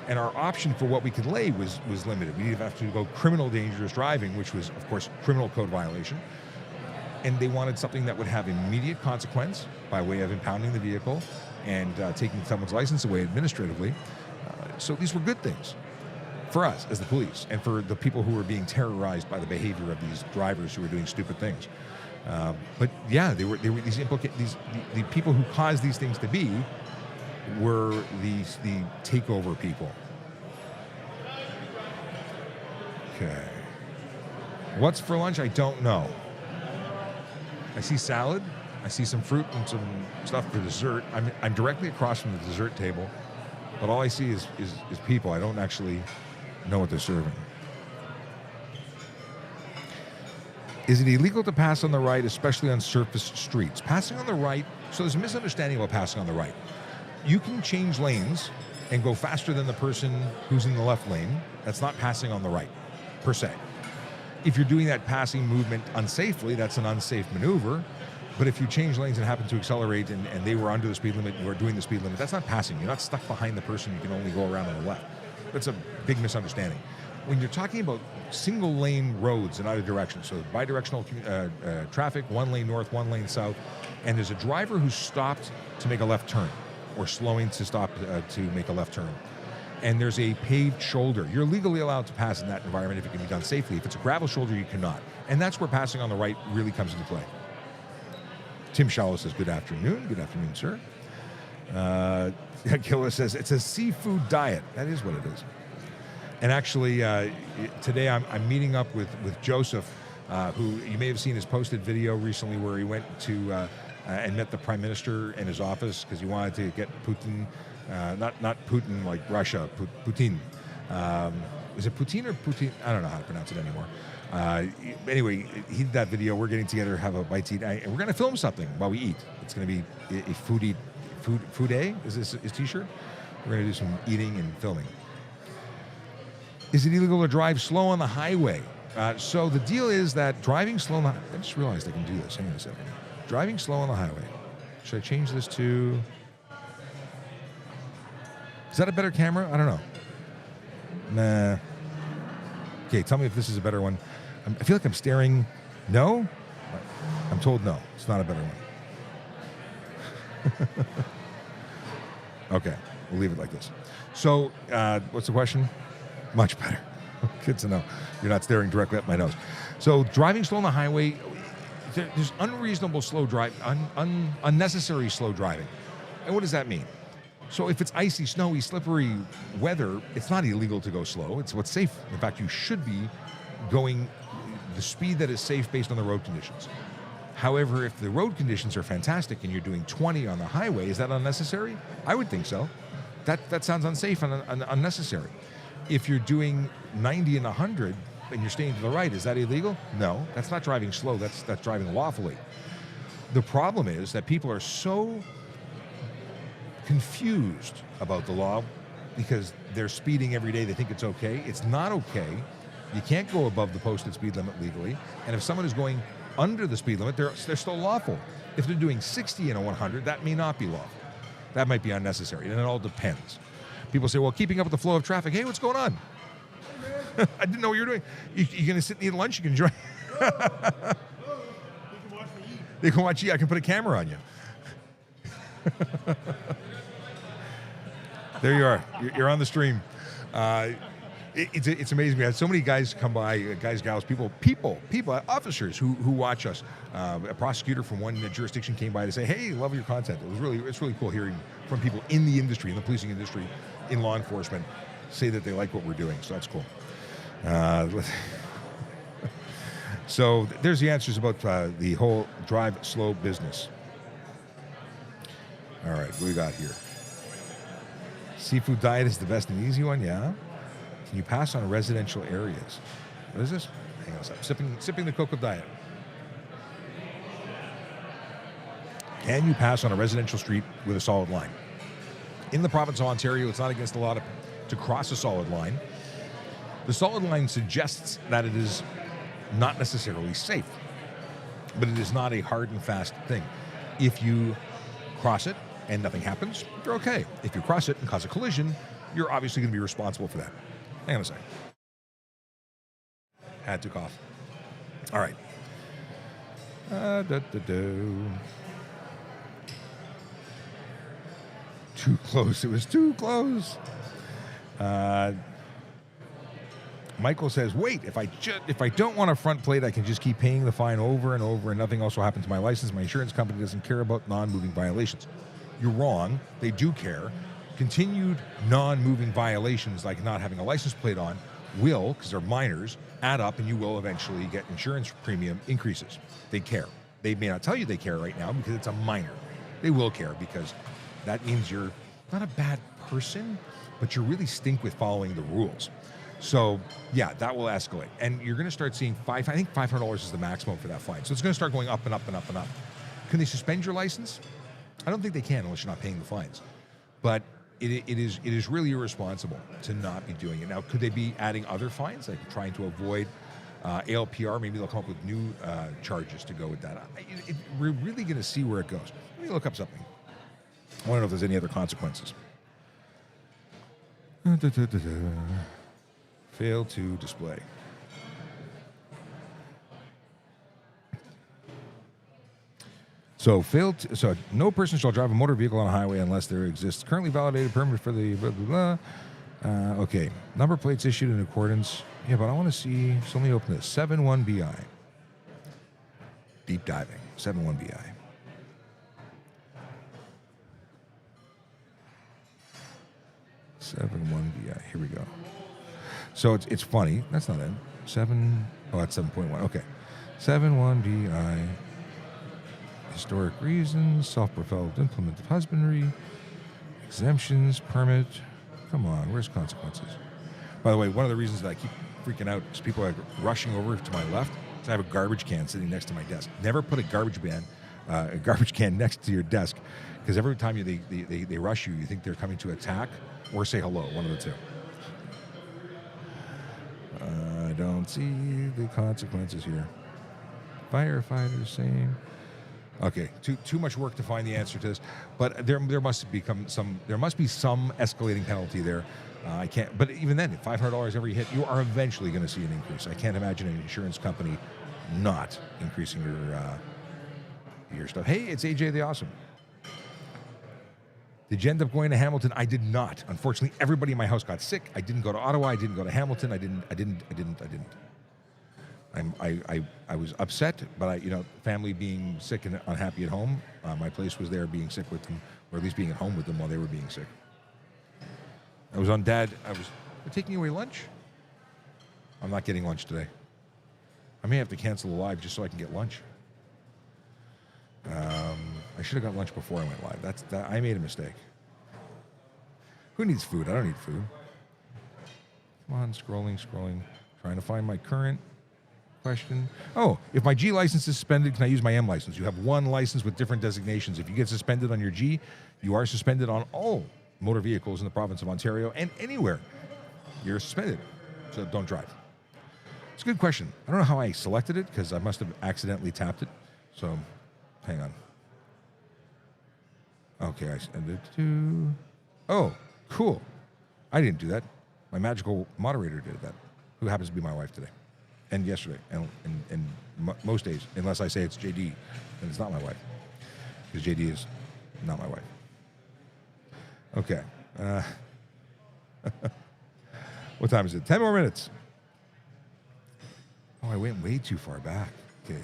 And our option for what we could lay was limited. We'd have to go criminal dangerous driving, which was, of course, criminal code violation. And they wanted something that would have immediate consequence by way of impounding the vehicle and taking someone's license away administratively. So these were good things for us as the police and for the people who were being terrorized by the behavior of these drivers who were doing stupid things. But yeah, they were the people who caused these things to be were the takeover people. Okay. What's for lunch? I don't know. I see salad. I see some fruit and some stuff for dessert. I'm directly across from the dessert table, but all I see is people. I don't actually know what they're serving. Is it illegal to pass on the right, especially on surface streets? Passing on the right, so there's a misunderstanding about passing on the right. You can change lanes and go faster than the person who's in the left lane. That's not passing on the right, per se. If you're doing that passing movement unsafely, that's an unsafe maneuver. But if you change lanes and happen to accelerate and they were under the speed limit, you are doing the speed limit, that's not passing. You're not stuck behind the person. You can only go around on the left. That's a big misunderstanding. When you're talking about single lane roads in either direction, so bidirectional traffic, one lane north, one lane south, and there's a driver who's stopped to make a left turn or slowing to stop to make a left turn, and there's a paved shoulder, you're legally allowed to pass in that environment if it can be done safely. If it's a gravel shoulder, you cannot. And that's where passing on the right really comes into play. Tim Shallow says, good afternoon. Good afternoon, sir. Killer says, it's a seafood diet. That is what it is. And actually, today I'm meeting up with Joseph, who you may have seen his posted video recently where he went to and met the Prime Minister in his office because he wanted to get Putin, not Putin like Russia, Putin. Is it Putin or Putin? I don't know how to pronounce it anymore. Anyway, he did that video. We're getting together, have a bite to eat, and we're going to film something while we eat. It's going to be a food day. Is this his T-shirt? We're going to do some eating and filming. Is it illegal to drive slow on the highway? So the deal is that driving slow on the... I just realized I can do this. Hang on a second. Driving slow on the highway. Should I change this to... Is that a better camera? I don't know. Nah. Okay, tell me if this is a better one. I feel like I'm staring... No? I'm told no. It's not a better one. Okay, we'll leave it like this. So, what's the question? Much better. Good to know. You're not staring directly at my nose. So driving slow on the highway, there's unreasonable slow drive, unnecessary slow driving. And what does that mean? So if it's icy, snowy, slippery weather, it's not illegal to go slow. It's what's safe. In fact, you should be going the speed that is safe based on the road conditions. However, if the road conditions are fantastic and you're doing 20 on the highway, is that unnecessary? I would think so. That sounds unsafe and unnecessary. If you're doing 90 and 100 and you're staying to the right, is that illegal? No, that's not driving slow, that's driving lawfully. The problem is that people are so confused about the law because they're speeding every day, they think it's okay. It's not okay. You can't go above the posted speed limit legally, and if someone is going under the speed limit, they're still lawful. If they're doing 60 and a 100, that may not be lawful. That might be unnecessary, and it all depends. People say, well, keeping up with the flow of traffic. Hey, what's going on? Hey, I didn't know what you were doing. You're going to sit and eat lunch? You can enjoy. They can watch me eat. They can watch you. I can put a camera on you. There you are. You're on the stream. It's amazing. We had so many guys come by, guys, gals, people, officers who watch us. A prosecutor from one jurisdiction came by to say, hey, love your content. It's really cool hearing from people in the industry, in the policing industry, in law enforcement, say that they like what we're doing. So that's cool. So there's the answers about the whole drive slow business. All right, what do we got here? Seafood diet is the best and easy one, yeah. Can you pass on residential areas? What is this? Hang on a second. Sipping the cocoa diet. Can you pass on a residential street with a solid line? In the province of Ontario, it's not against the law to cross a solid line. The solid line suggests that it is not necessarily safe, but it is not a hard and fast thing. If you cross it and nothing happens, you're okay. If you cross it and cause a collision, you're obviously going to be responsible for that. Hang on a second. Had to cough. All right. Too close. It was too close. Michael says, wait, if I don't want a front plate, I can just keep paying the fine over and over and nothing else will happen to my license. My insurance company doesn't care about non-moving violations. You're wrong. They do care. Continued non-moving violations, like not having a license plate on, will, because they're minors, add up and you will eventually get insurance premium increases. They care. They may not tell you they care right now because it's a minor. They will care because that means you're not a bad person, but you really stink with following the rules. So yeah, that will escalate. And you're going to start seeing I think $500 is the maximum for that fine. So it's going to start going up and up and up and up. Can they suspend your license? I don't think they can unless you're not paying the fines. But it is really irresponsible to not be doing it. Now, could they be adding other fines, like trying to avoid ALPR? Maybe they'll come up with new charges to go with that. We're really going to see where it goes. Let me look up something. I want to know if there's any other consequences. Fail to display. So no person shall drive a motor vehicle on a highway unless there exists currently validated permit for the blah blah blah. Okay, number plates issued in accordance. Yeah, but I want to see. So let me open this. 71BI. Deep diving. 71BI. Here we go. So it's funny. That's not it. That's 7.1. Okay. 71BI. Historic reasons, self-propelled implement of husbandry, exemptions, permit. Come on, where's consequences? By the way, one of the reasons that I keep freaking out is people are rushing over to my left. So I have a garbage can sitting next to my desk. Never put a garbage can next to your desk, because every time they rush you, you think they're coming to attack or say hello, one of the two. I don't see the consequences here. Firefighters saying. Okay, too much work to find the answer to this, but there must be some escalating penalty there. I can't, but even then, $500 every hit, you are eventually going to see an increase. I can't imagine an insurance company not increasing your stuff. Hey, it's AJ the Awesome. Did you end up going to Hamilton? I did not. Unfortunately, everybody in my house got sick. I didn't go to Ottawa. I didn't go to Hamilton. I didn't. I was upset, but family being sick and unhappy at home, my place was there being sick with them, or at least being at home with them while they were being sick. I was on Dad. They're taking away lunch? I'm not getting lunch today. I may have to cancel the live just so I can get lunch. I should have got lunch before I went live. I made a mistake. Who needs food? I don't need food. Come on, scrolling. Trying to find my current question. Oh, if my G license is suspended, can I use my M license? You have one license with different designations. If you get suspended on your G, you are suspended on all motor vehicles in the province of Ontario and anywhere. You're suspended, so don't drive. It's a good question. I don't know how I selected it because I must have accidentally tapped it. So, hang on. Okay, I sent it to... Oh, cool. I didn't do that. My magical moderator did that, who happens to be my wife today. And yesterday, and most days, unless I say it's JD, then it's not my wife, because JD is not my wife. Okay. What time is it? 10 more minutes. Oh, I went way too far back. Okay.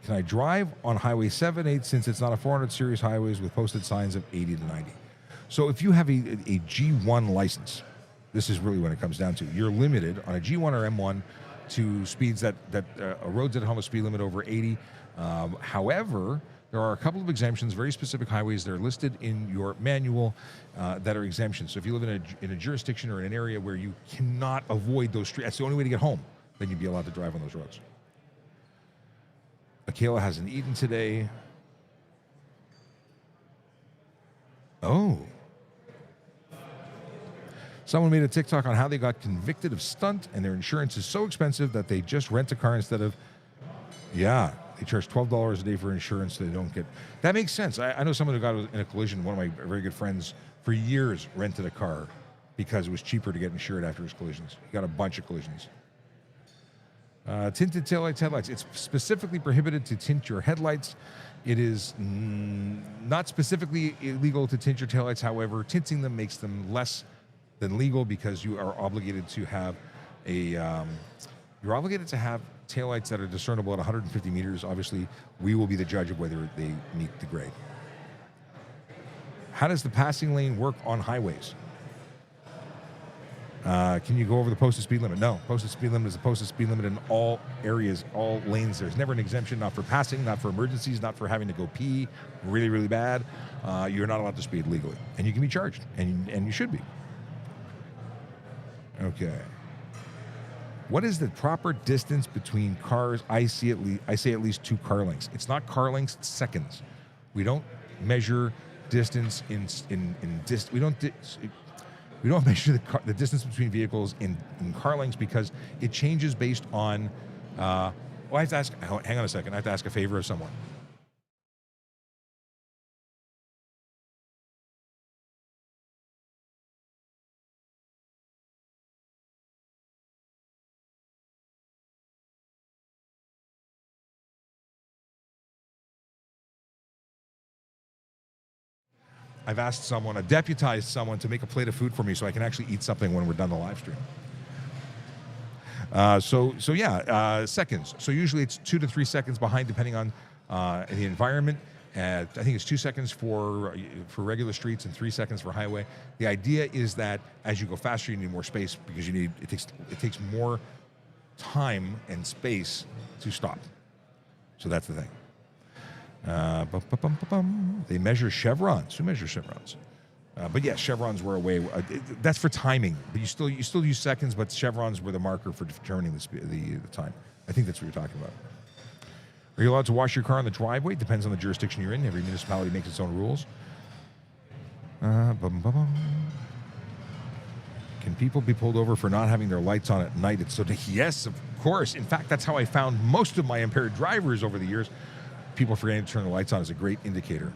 Can I drive on Highway 78 since it's not a 400 series highways with posted signs of 80 to 90? So if you have a G1 license, this is really when it comes down to. You're limited on a G1 or M1 to speeds that roads that have a speed limit over 80. However, there are a couple of exemptions, very specific highways that are listed in your manual that are exemptions. So if you live in a jurisdiction or in an area where you cannot avoid those streets, that's the only way to get home, then you'd be allowed to drive on those roads. Akela hasn't eaten today. Oh. Someone made a TikTok on how they got convicted of stunt and their insurance is so expensive that they just rent a car instead of, they charge $12 a day for insurance so they don't get. That makes sense. I know someone who got in a collision. One of my very good friends for years rented a car because it was cheaper to get insured after his collisions. He got a bunch of collisions. Tinted taillights, headlights. It's specifically prohibited to tint your headlights. It is not specifically illegal to tint your taillights. However, tinting them makes them less than legal because you are obligated to have taillights that are discernible at 150 meters. Obviously, we will be the judge of whether they meet the grade. How does the passing lane work on highways? Can you go over the posted speed limit? No. Posted speed limit is a posted speed limit in all areas, all lanes. There's never an exemption, not for passing, not for emergencies, not for having to go pee really, really bad. You're not allowed to speed legally. And you can be charged, and you should be. Okay. What is the proper distance between cars? I say at least 2 car lengths. It's not car lengths, it's seconds. We don't measure distance we don't measure the distance between vehicles in car lengths because it changes based on. I have to ask. Hang on a second. I have to ask a favor of someone. I've asked someone, I've deputized someone to make a plate of food for me so I can actually eat something when we're done the live stream. Seconds. So usually it's 2 to 3 seconds behind, depending on the environment. I think it's 2 seconds for regular streets and 3 seconds for highway. The idea is that as you go faster, you need more space because it takes more time and space to stop. So that's the thing. They measure chevrons. Who measures chevrons? But yes, chevrons were a way. That's for timing. But you still use seconds, but chevrons were the marker for determining the time. I think that's what you're talking about. Are you allowed to wash your car in the driveway? Depends on the jurisdiction you're in. Every municipality makes its own rules. Can people be pulled over for not having their lights on at night? Yes, of course. In fact, that's how I found most of my impaired drivers over the years. People forgetting to turn the lights on is a great indicator.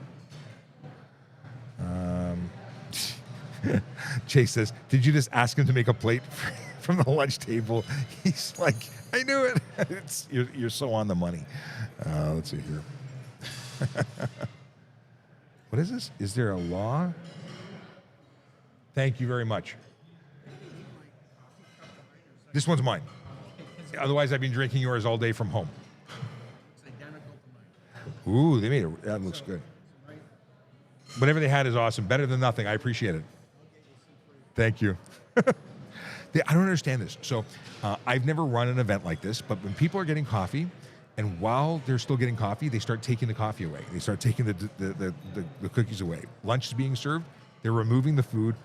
Chase says, did you just ask him to make a plate from the lunch table? He's like, I knew it. You're so on the money. Let's see here. What is this? Is there a law? Thank you very much. This one's mine. Otherwise, I've been drinking yours all day from home. It's identical to mine. Ooh, they made it. That looks good. Whatever they had is awesome. Better than nothing. I appreciate it. Thank you. I don't understand this. So I've never run an event like this, but when people are getting coffee, and while they're still getting coffee, they start taking the coffee away. They start taking the cookies away. Lunch is being served. They're removing the food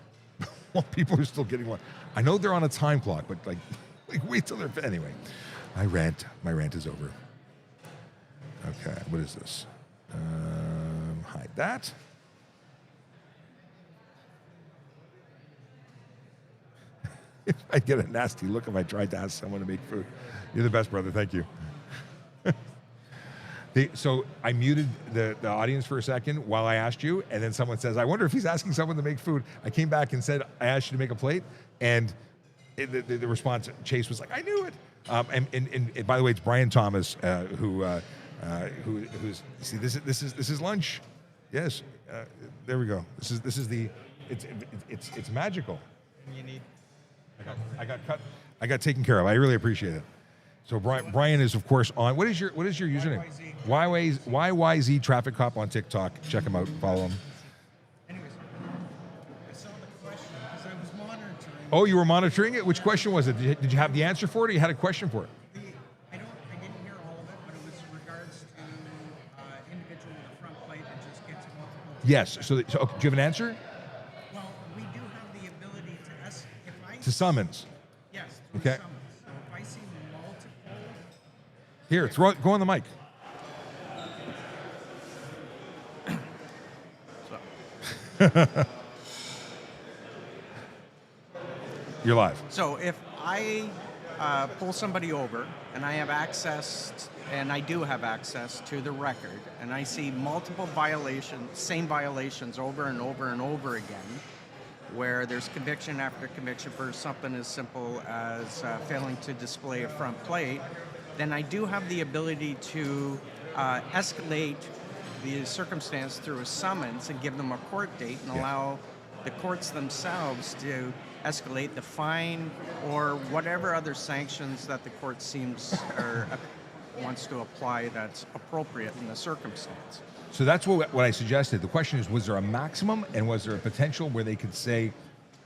while people are still getting lunch. I know they're on a time clock, but like wait till they're... Anyway, my rant is over. Okay, what is this? Hide that. I'd get a nasty look if I tried to ask someone to make food. You're the best, brother. Thank you. So I muted the audience for a second while I asked you, and then someone says, I wonder if he's asking someone to make food. I came back and said, I asked you to make a plate, and the response, Chase was like, I knew it. And by the way, it's Brian Thomas who's, see, this is lunch. Yes, there we go. This is the, it's magical. You need. I got taken care of. I really appreciate it. So Brian is of course on. What is your username? YYZ Traffic Cop on TikTok. Check him out. Follow him. Anyways, I saw the question because I was monitoring. Oh, you were monitoring it. Which question was it? Did you have the answer for it, or you had a question for it? I didn't hear all of it, but it was regards to individual with a front plate that just gets multiple. Yes. So do you have an answer? Well, we do have the ability to To summons. Yes. Okay. Summons. So if I see multiple. Here, go on the mic. You're live. So if I pull somebody over and I have access, and I do have access to the record, and I see multiple same violations over and over and over again, where there's conviction after conviction for something as simple as failing to display a front plate, then I do have the ability to escalate the circumstance through a summons and give them a court date and allow the courts themselves to escalate the fine or whatever other sanctions that the court seems or wants to apply that's appropriate in the circumstance. So that's what I suggested. The question is, was there a maximum, and was there a potential where they could say,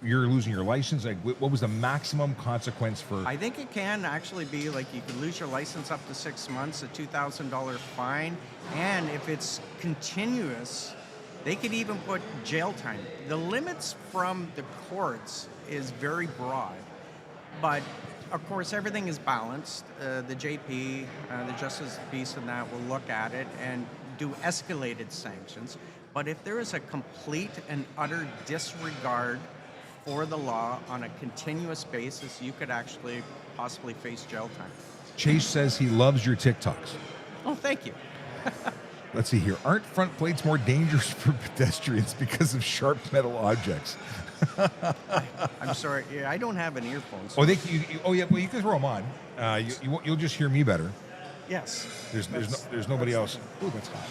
you're losing your license? Like, what was the maximum consequence for? I think it can actually be like you could lose your license up to 6 months, a $2,000 fine, and if it's continuous, they could even put jail time. The limits from the courts is very broad, but of course everything is balanced. The JP, the Justice of the Peace, and that will look at it and do escalated sanctions. But if there is a complete and utter disregard for the law on a continuous basis, you could actually possibly face jail time. Chase says he loves your TikToks. Oh, thank you. Let's see here. Aren't front plates more dangerous for pedestrians because of sharp metal objects? I'm sorry. Yeah, I don't have an earphone. So Oh, yeah. Well, you can throw them on. You'll just hear me better. yes. There's nobody else. Ooh, that's hot.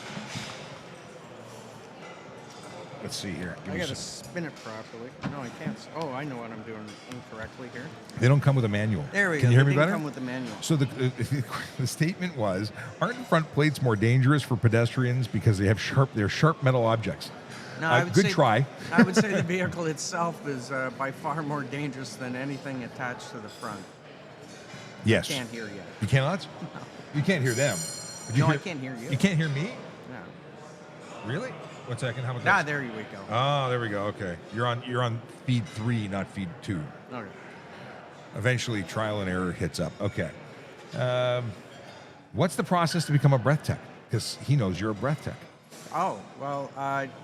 Let's see here. Give I me gotta some- spin it properly. No, I can't. Oh, I know what I'm doing incorrectly here. They don't come with a manual. There we go. Can you hear They me didn't better? come with the manual. So the statement was, aren't front plates more dangerous for pedestrians because they're sharp metal objects? No, I would good say, try. I would say the vehicle itself is by far more dangerous than anything attached to the front. Yes. Can't hear yet. You cannot? You can't hear them. But you No, I can't hear you. You can't hear me? No. Really? 1 second. How about Ah, that? there we go. Oh, there we go. Okay. You're on feed 3, not feed 2. Okay. Eventually, trial and error hits up. Okay. What's the process to become a breath tech? Because he knows you're a breath tech. Oh, well,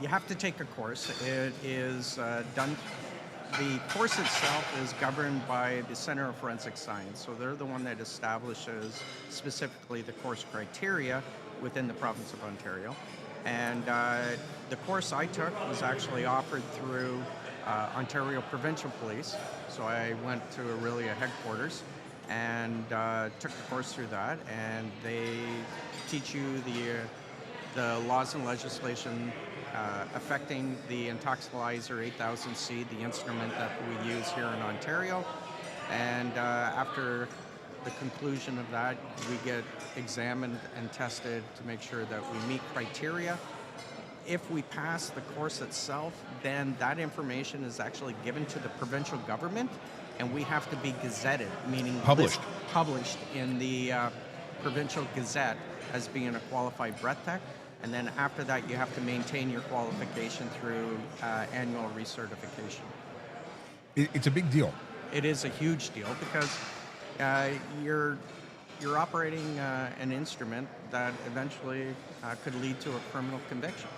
you have to take a course. It is done. The course itself is governed by the Center of Forensic Science. So they're the one that establishes specifically the course criteria within the province of Ontario. And the course I took was actually offered through Ontario Provincial Police. So I went to Aurelia headquarters and took the course through that. And they teach you the laws and legislation affecting the Intoxilizer 8000C, the instrument that we use here in Ontario. And after the conclusion of that, we get examined and tested to make sure that we meet criteria. If we pass the course itself, then that information is actually given to the provincial government, and we have to be gazetted, meaning Published. published in the provincial gazette as being a qualified breath tech. And then after that, you have to maintain your qualification through annual recertification. It's a big deal. It is a huge deal because you're operating an instrument that eventually could lead to a criminal conviction.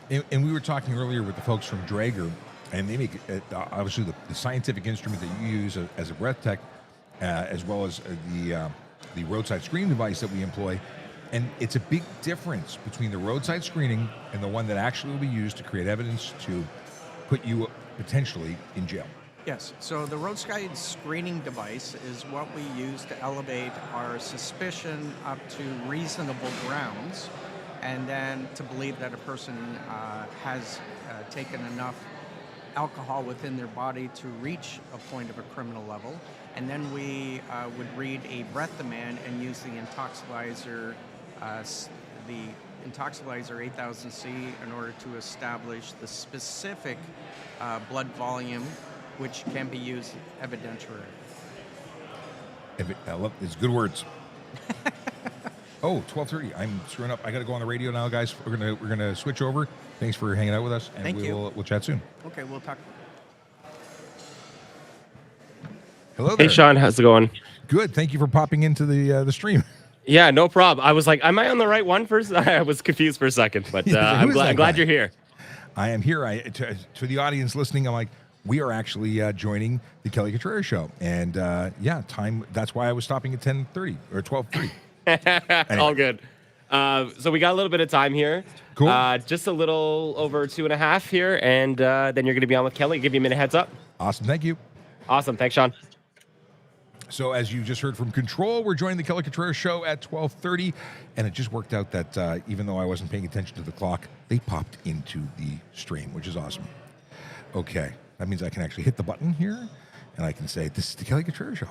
And we were talking earlier with the folks from Draeger, and they make obviously the scientific instrument that you use as a breath tech, as well as the roadside screening device that we employ. And it's a big difference between the roadside screening and the one that actually will be used to create evidence to put you potentially in jail. Yes, so the roadside screening device is what we use to elevate our suspicion up to reasonable grounds, and then to believe that a person has taken enough alcohol within their body to reach a point of a criminal level. And then we would read a breath demand and use the Intoxilizer 8000C in order to establish the specific blood volume which can be used evidentiary. I love it's good words. Oh, 12:30. I'm screwing up. I got to go on the radio now, guys. We're gonna switch over. Thanks for hanging out with us, and Thank you. we'll chat soon. Okay, we'll talk. Hello there. Hey, Sean, how's it going? Good. Thank you for popping into the stream. Yeah, no problem. I was like, am I on the right one first? I was confused for a second, but Yeah, I'm who is that glad guy? you're here. I am here. To the audience listening, I'm like, we are actually joining the Kelly Contreras show, and time. That's why I was stopping at 10:30 or 12:30. All good. So we got a little bit of time here. Cool. Just a little over 2.5 here, and then you're going to be on with Kelly. Give you a minute heads up. Awesome. Thank you. Awesome. Thanks, Sean. So as you just heard from Control, we're joining the Kelly Contreras show at 12:30, and it just worked out that even though I wasn't paying attention to the clock, they popped into the stream, which is awesome. Okay, that means I can actually hit the button here, and I can say, "This is the Kelly Contreras show,"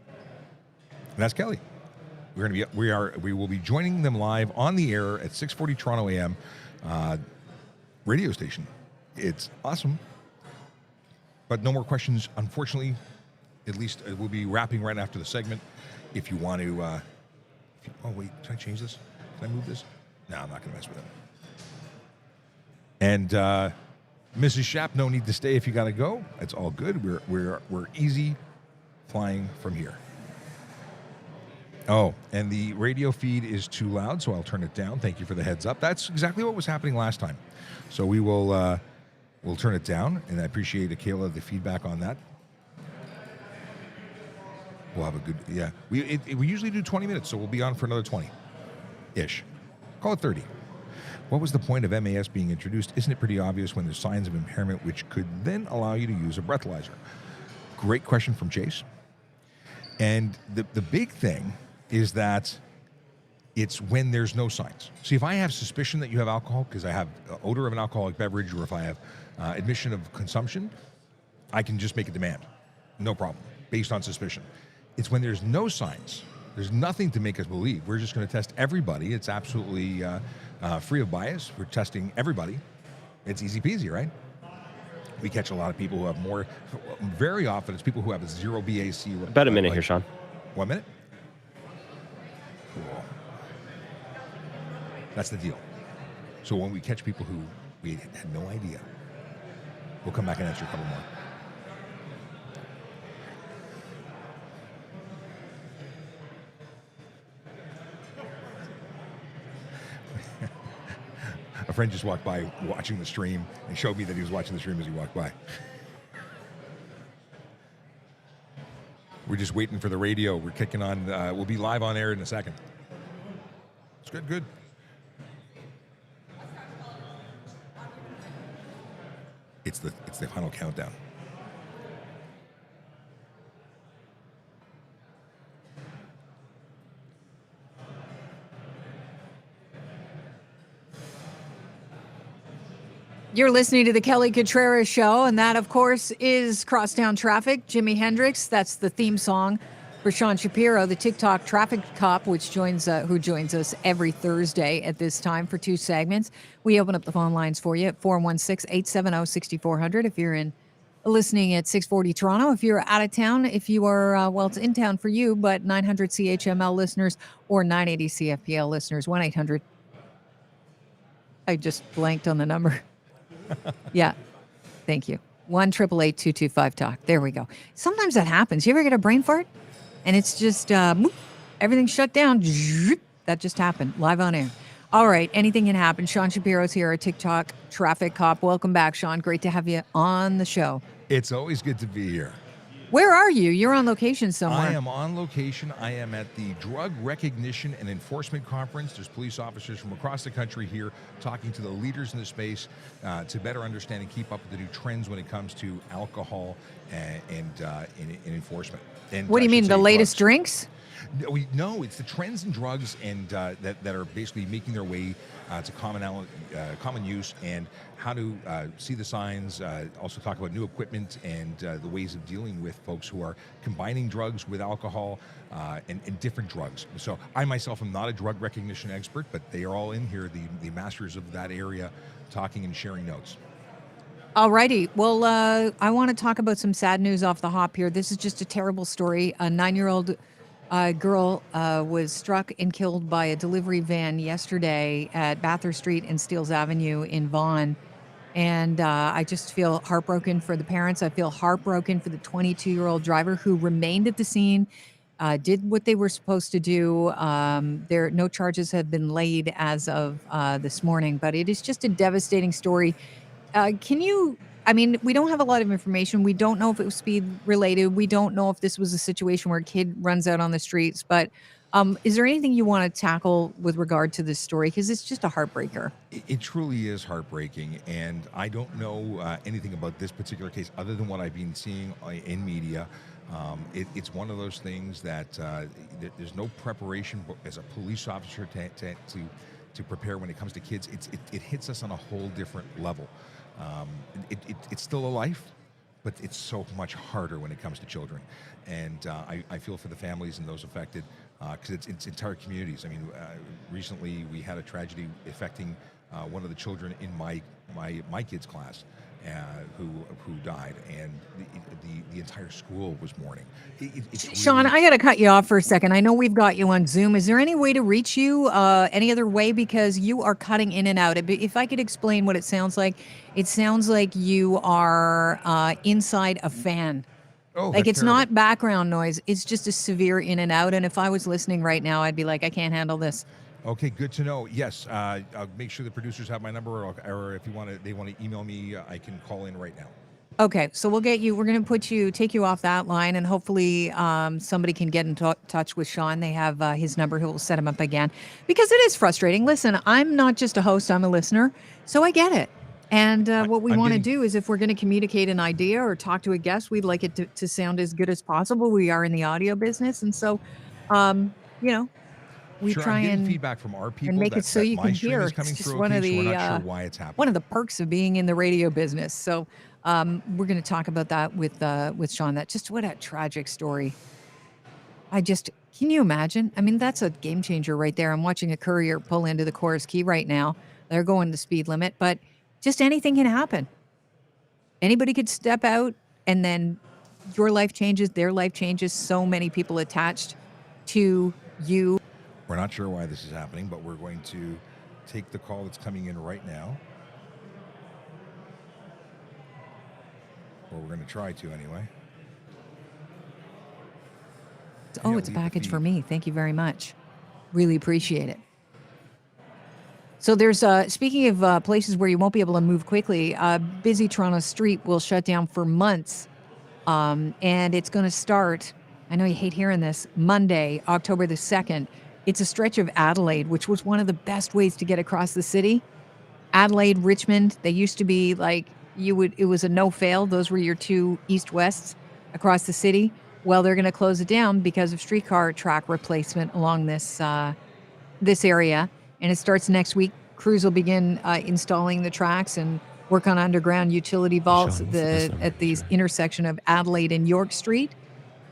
and that's Kelly. We will be joining them live on the air at 6:40 Toronto AM radio station. It's awesome, but no more questions, unfortunately. At least we'll be wrapping right after the segment. If you want to, oh wait, can I change this? Can I move this? No, I'm not going to mess with it. And Mrs. Shapp, no need to stay if you got to go. It's all good. We're easy flying from here. Oh, and the radio feed is too loud, so I'll turn it down. Thank you for the heads up. That's exactly what was happening last time. So we will we'll turn it down, and I appreciate Akela the feedback on that. We'll have a good, yeah. We usually do 20 minutes, so we'll be on for another 20-ish. Call it 30. What was the point of MAS being introduced? Isn't it pretty obvious when there's signs of impairment which could then allow you to use a breathalyzer? Great question from Chase. And the big thing is that It's when there's no signs. See, if I have suspicion that you have alcohol, because I have odor of an alcoholic beverage, or if I have admission of consumption, I can just make a demand. No problem, based on suspicion. It's when there's no signs, there's nothing to make us believe. We're just going to test everybody. It's absolutely free of bias. We're testing everybody. It's easy peasy, right? We catch a lot of people who have more. Very often, it's people who have a zero BAC. About a minute here, Sean. 1 minute? Cool. That's the deal. So when we catch people who we had no idea, we'll come back and answer a couple more. A friend just walked by watching the stream and showed me that he was watching the stream as he walked by. We're just waiting for the radio. We're kicking on. We'll be live on air in a second. It's good, good. It's the final countdown. You're listening to the Kelly Contreras Show, and that, of course, is Crosstown Traffic. Jimi Hendrix, that's the theme song for Sean Shapiro, the TikTok traffic cop, which who joins us every Thursday at this time for 2 segments. We open up the phone lines for you at 416-870-6400 if you're listening at 640 Toronto. If you're out of town, if you are, it's in town for you, but 900 CHML listeners or 980 CFPL listeners, 1-800. I just blanked on the number. Yeah, thank you. 1-888-225-TALK. There we go. Sometimes that happens. You ever get a brain fart? And it's just, everything's shut down. That just happened, live on air. All right, anything can happen. Sean Shapiro's here, a TikTok traffic cop. Welcome back, Sean. Great to have you on the show. It's always good to be here. Where are you? You're on location somewhere. I am on location. I am at the Drug Recognition and Enforcement Conference. There's police officers from across the country here talking to the leaders in the space to better understand and keep up with the new trends when it comes to alcohol and enforcement. And what do you mean, the latest drugs. drinks? No, it's the trends in drugs and that are basically making their way to common use, and how to see the signs. Also talk about new equipment and the ways of dealing with folks who are combining drugs with alcohol and different drugs. So I myself am not a drug recognition expert, but they are all in here, the masters of that area, talking and sharing notes. All righty. Well, I want to talk about some sad news off the hop here. This is just a terrible story. A 9-year-old girl was struck and killed by a delivery van yesterday at Bathurst Street and Steeles Avenue in Vaughan. And I just feel heartbroken for the parents. I feel heartbroken for the 22-year-old driver who remained at the scene, did what they were supposed to do. No charges have been laid as of this morning, but it is just a devastating story. We don't have a lot of information. We don't know if it was speed related. We don't know if this was a situation where a kid runs out on the streets. But is there anything you want to tackle with regard to this story? Because it's just a heartbreaker. It truly is heartbreaking. And I don't know anything about this particular case other than what I've been seeing in media. It's one of those things that there's no preparation as a police officer to prepare when it comes to kids. It hits us on a whole different level. It's still a life, but it's so much harder when it comes to children. And I feel for the families and those affected, because it's entire communities. I mean, recently we had a tragedy affecting one of the children in my kids' class who died, and the entire school was mourning. Sean, I got to cut you off for a second. I know we've got you on Zoom. Is there any way to reach you any other way? Because you are cutting in and out. If I could explain what it sounds like you are inside a fan. Oh, like it's terrible. not background noise. It's just a severe in and out. And if I was listening right now, I'd be like, I can't handle this. Okay, good to know. Yes, I'll make sure the producers have my number, or if they want to email me, I can call in right now. Okay, so we're going to take you off that line, and hopefully somebody can get in touch with Sean. They have his number. He'll set him up again, because it is frustrating. Listen, I'm not just a host, I'm a listener, so I get it. And what we want to do is, if we're going to communicate an idea or talk to a guest, we'd like it to sound as good as possible. We are in the audio business, and so, we Sure, try I'm getting and feedback from our people make that, it so that you my can stream hear. is coming It's just through one okay, of so we're the not sure why it's happening. one of the perks of being in the radio business. So we're going to talk about that with Sean. That just what a tragic story. Can you imagine? I mean, that's a game changer right there. I'm watching a courier pull into the Chorus Key right now. They're going the speed limit, but just anything can happen. Anybody could step out, and then your life changes, their life changes. So many people attached to you. We're not sure why this is happening, but we're going to take the call that's coming in right now. Or we're going to try to anyway. Oh, Yeah, it's a leave the package for feed. me. Thank you very much. Really appreciate it. So there's speaking of places where you won't be able to move quickly, busy Toronto Street will shut down for months, and it's going to start. I know you hate hearing this. Monday, October the 2nd. It's a stretch of Adelaide, which was one of the best ways to get across the city. Adelaide, Richmond. They used to be like it was a no fail. Those were your two east-wests across the city. Well, they're going to close it down because of streetcar track replacement along this area, and it starts next week. Crews will begin installing the tracks and work on underground utility vaults Sean, what's the best number at to the reach you at? intersection of Adelaide and York Street,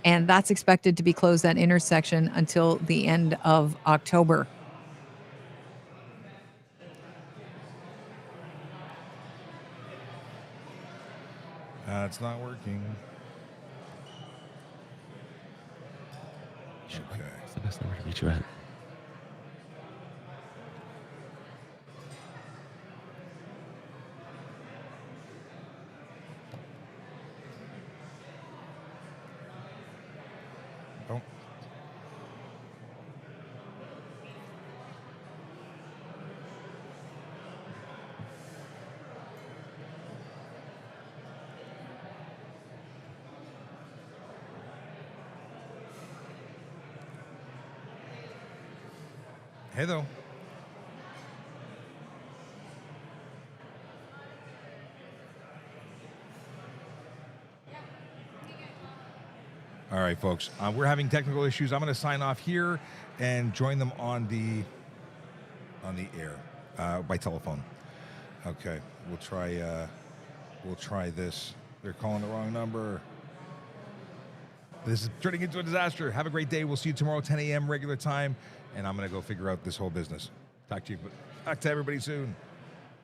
and that's expected to be closed, that intersection, until the end of October. It's not working. Okay. What's the best number to reach you at? Oh. Hey, though. All right, folks. We're having technical issues. I'm going to sign off here and join them on the air by telephone. Okay, we'll try this. They're calling the wrong number. This is turning into a disaster. Have a great day. We'll see you tomorrow, 10 a.m. regular time, and I'm going to go figure out this whole business. Talk to everybody soon.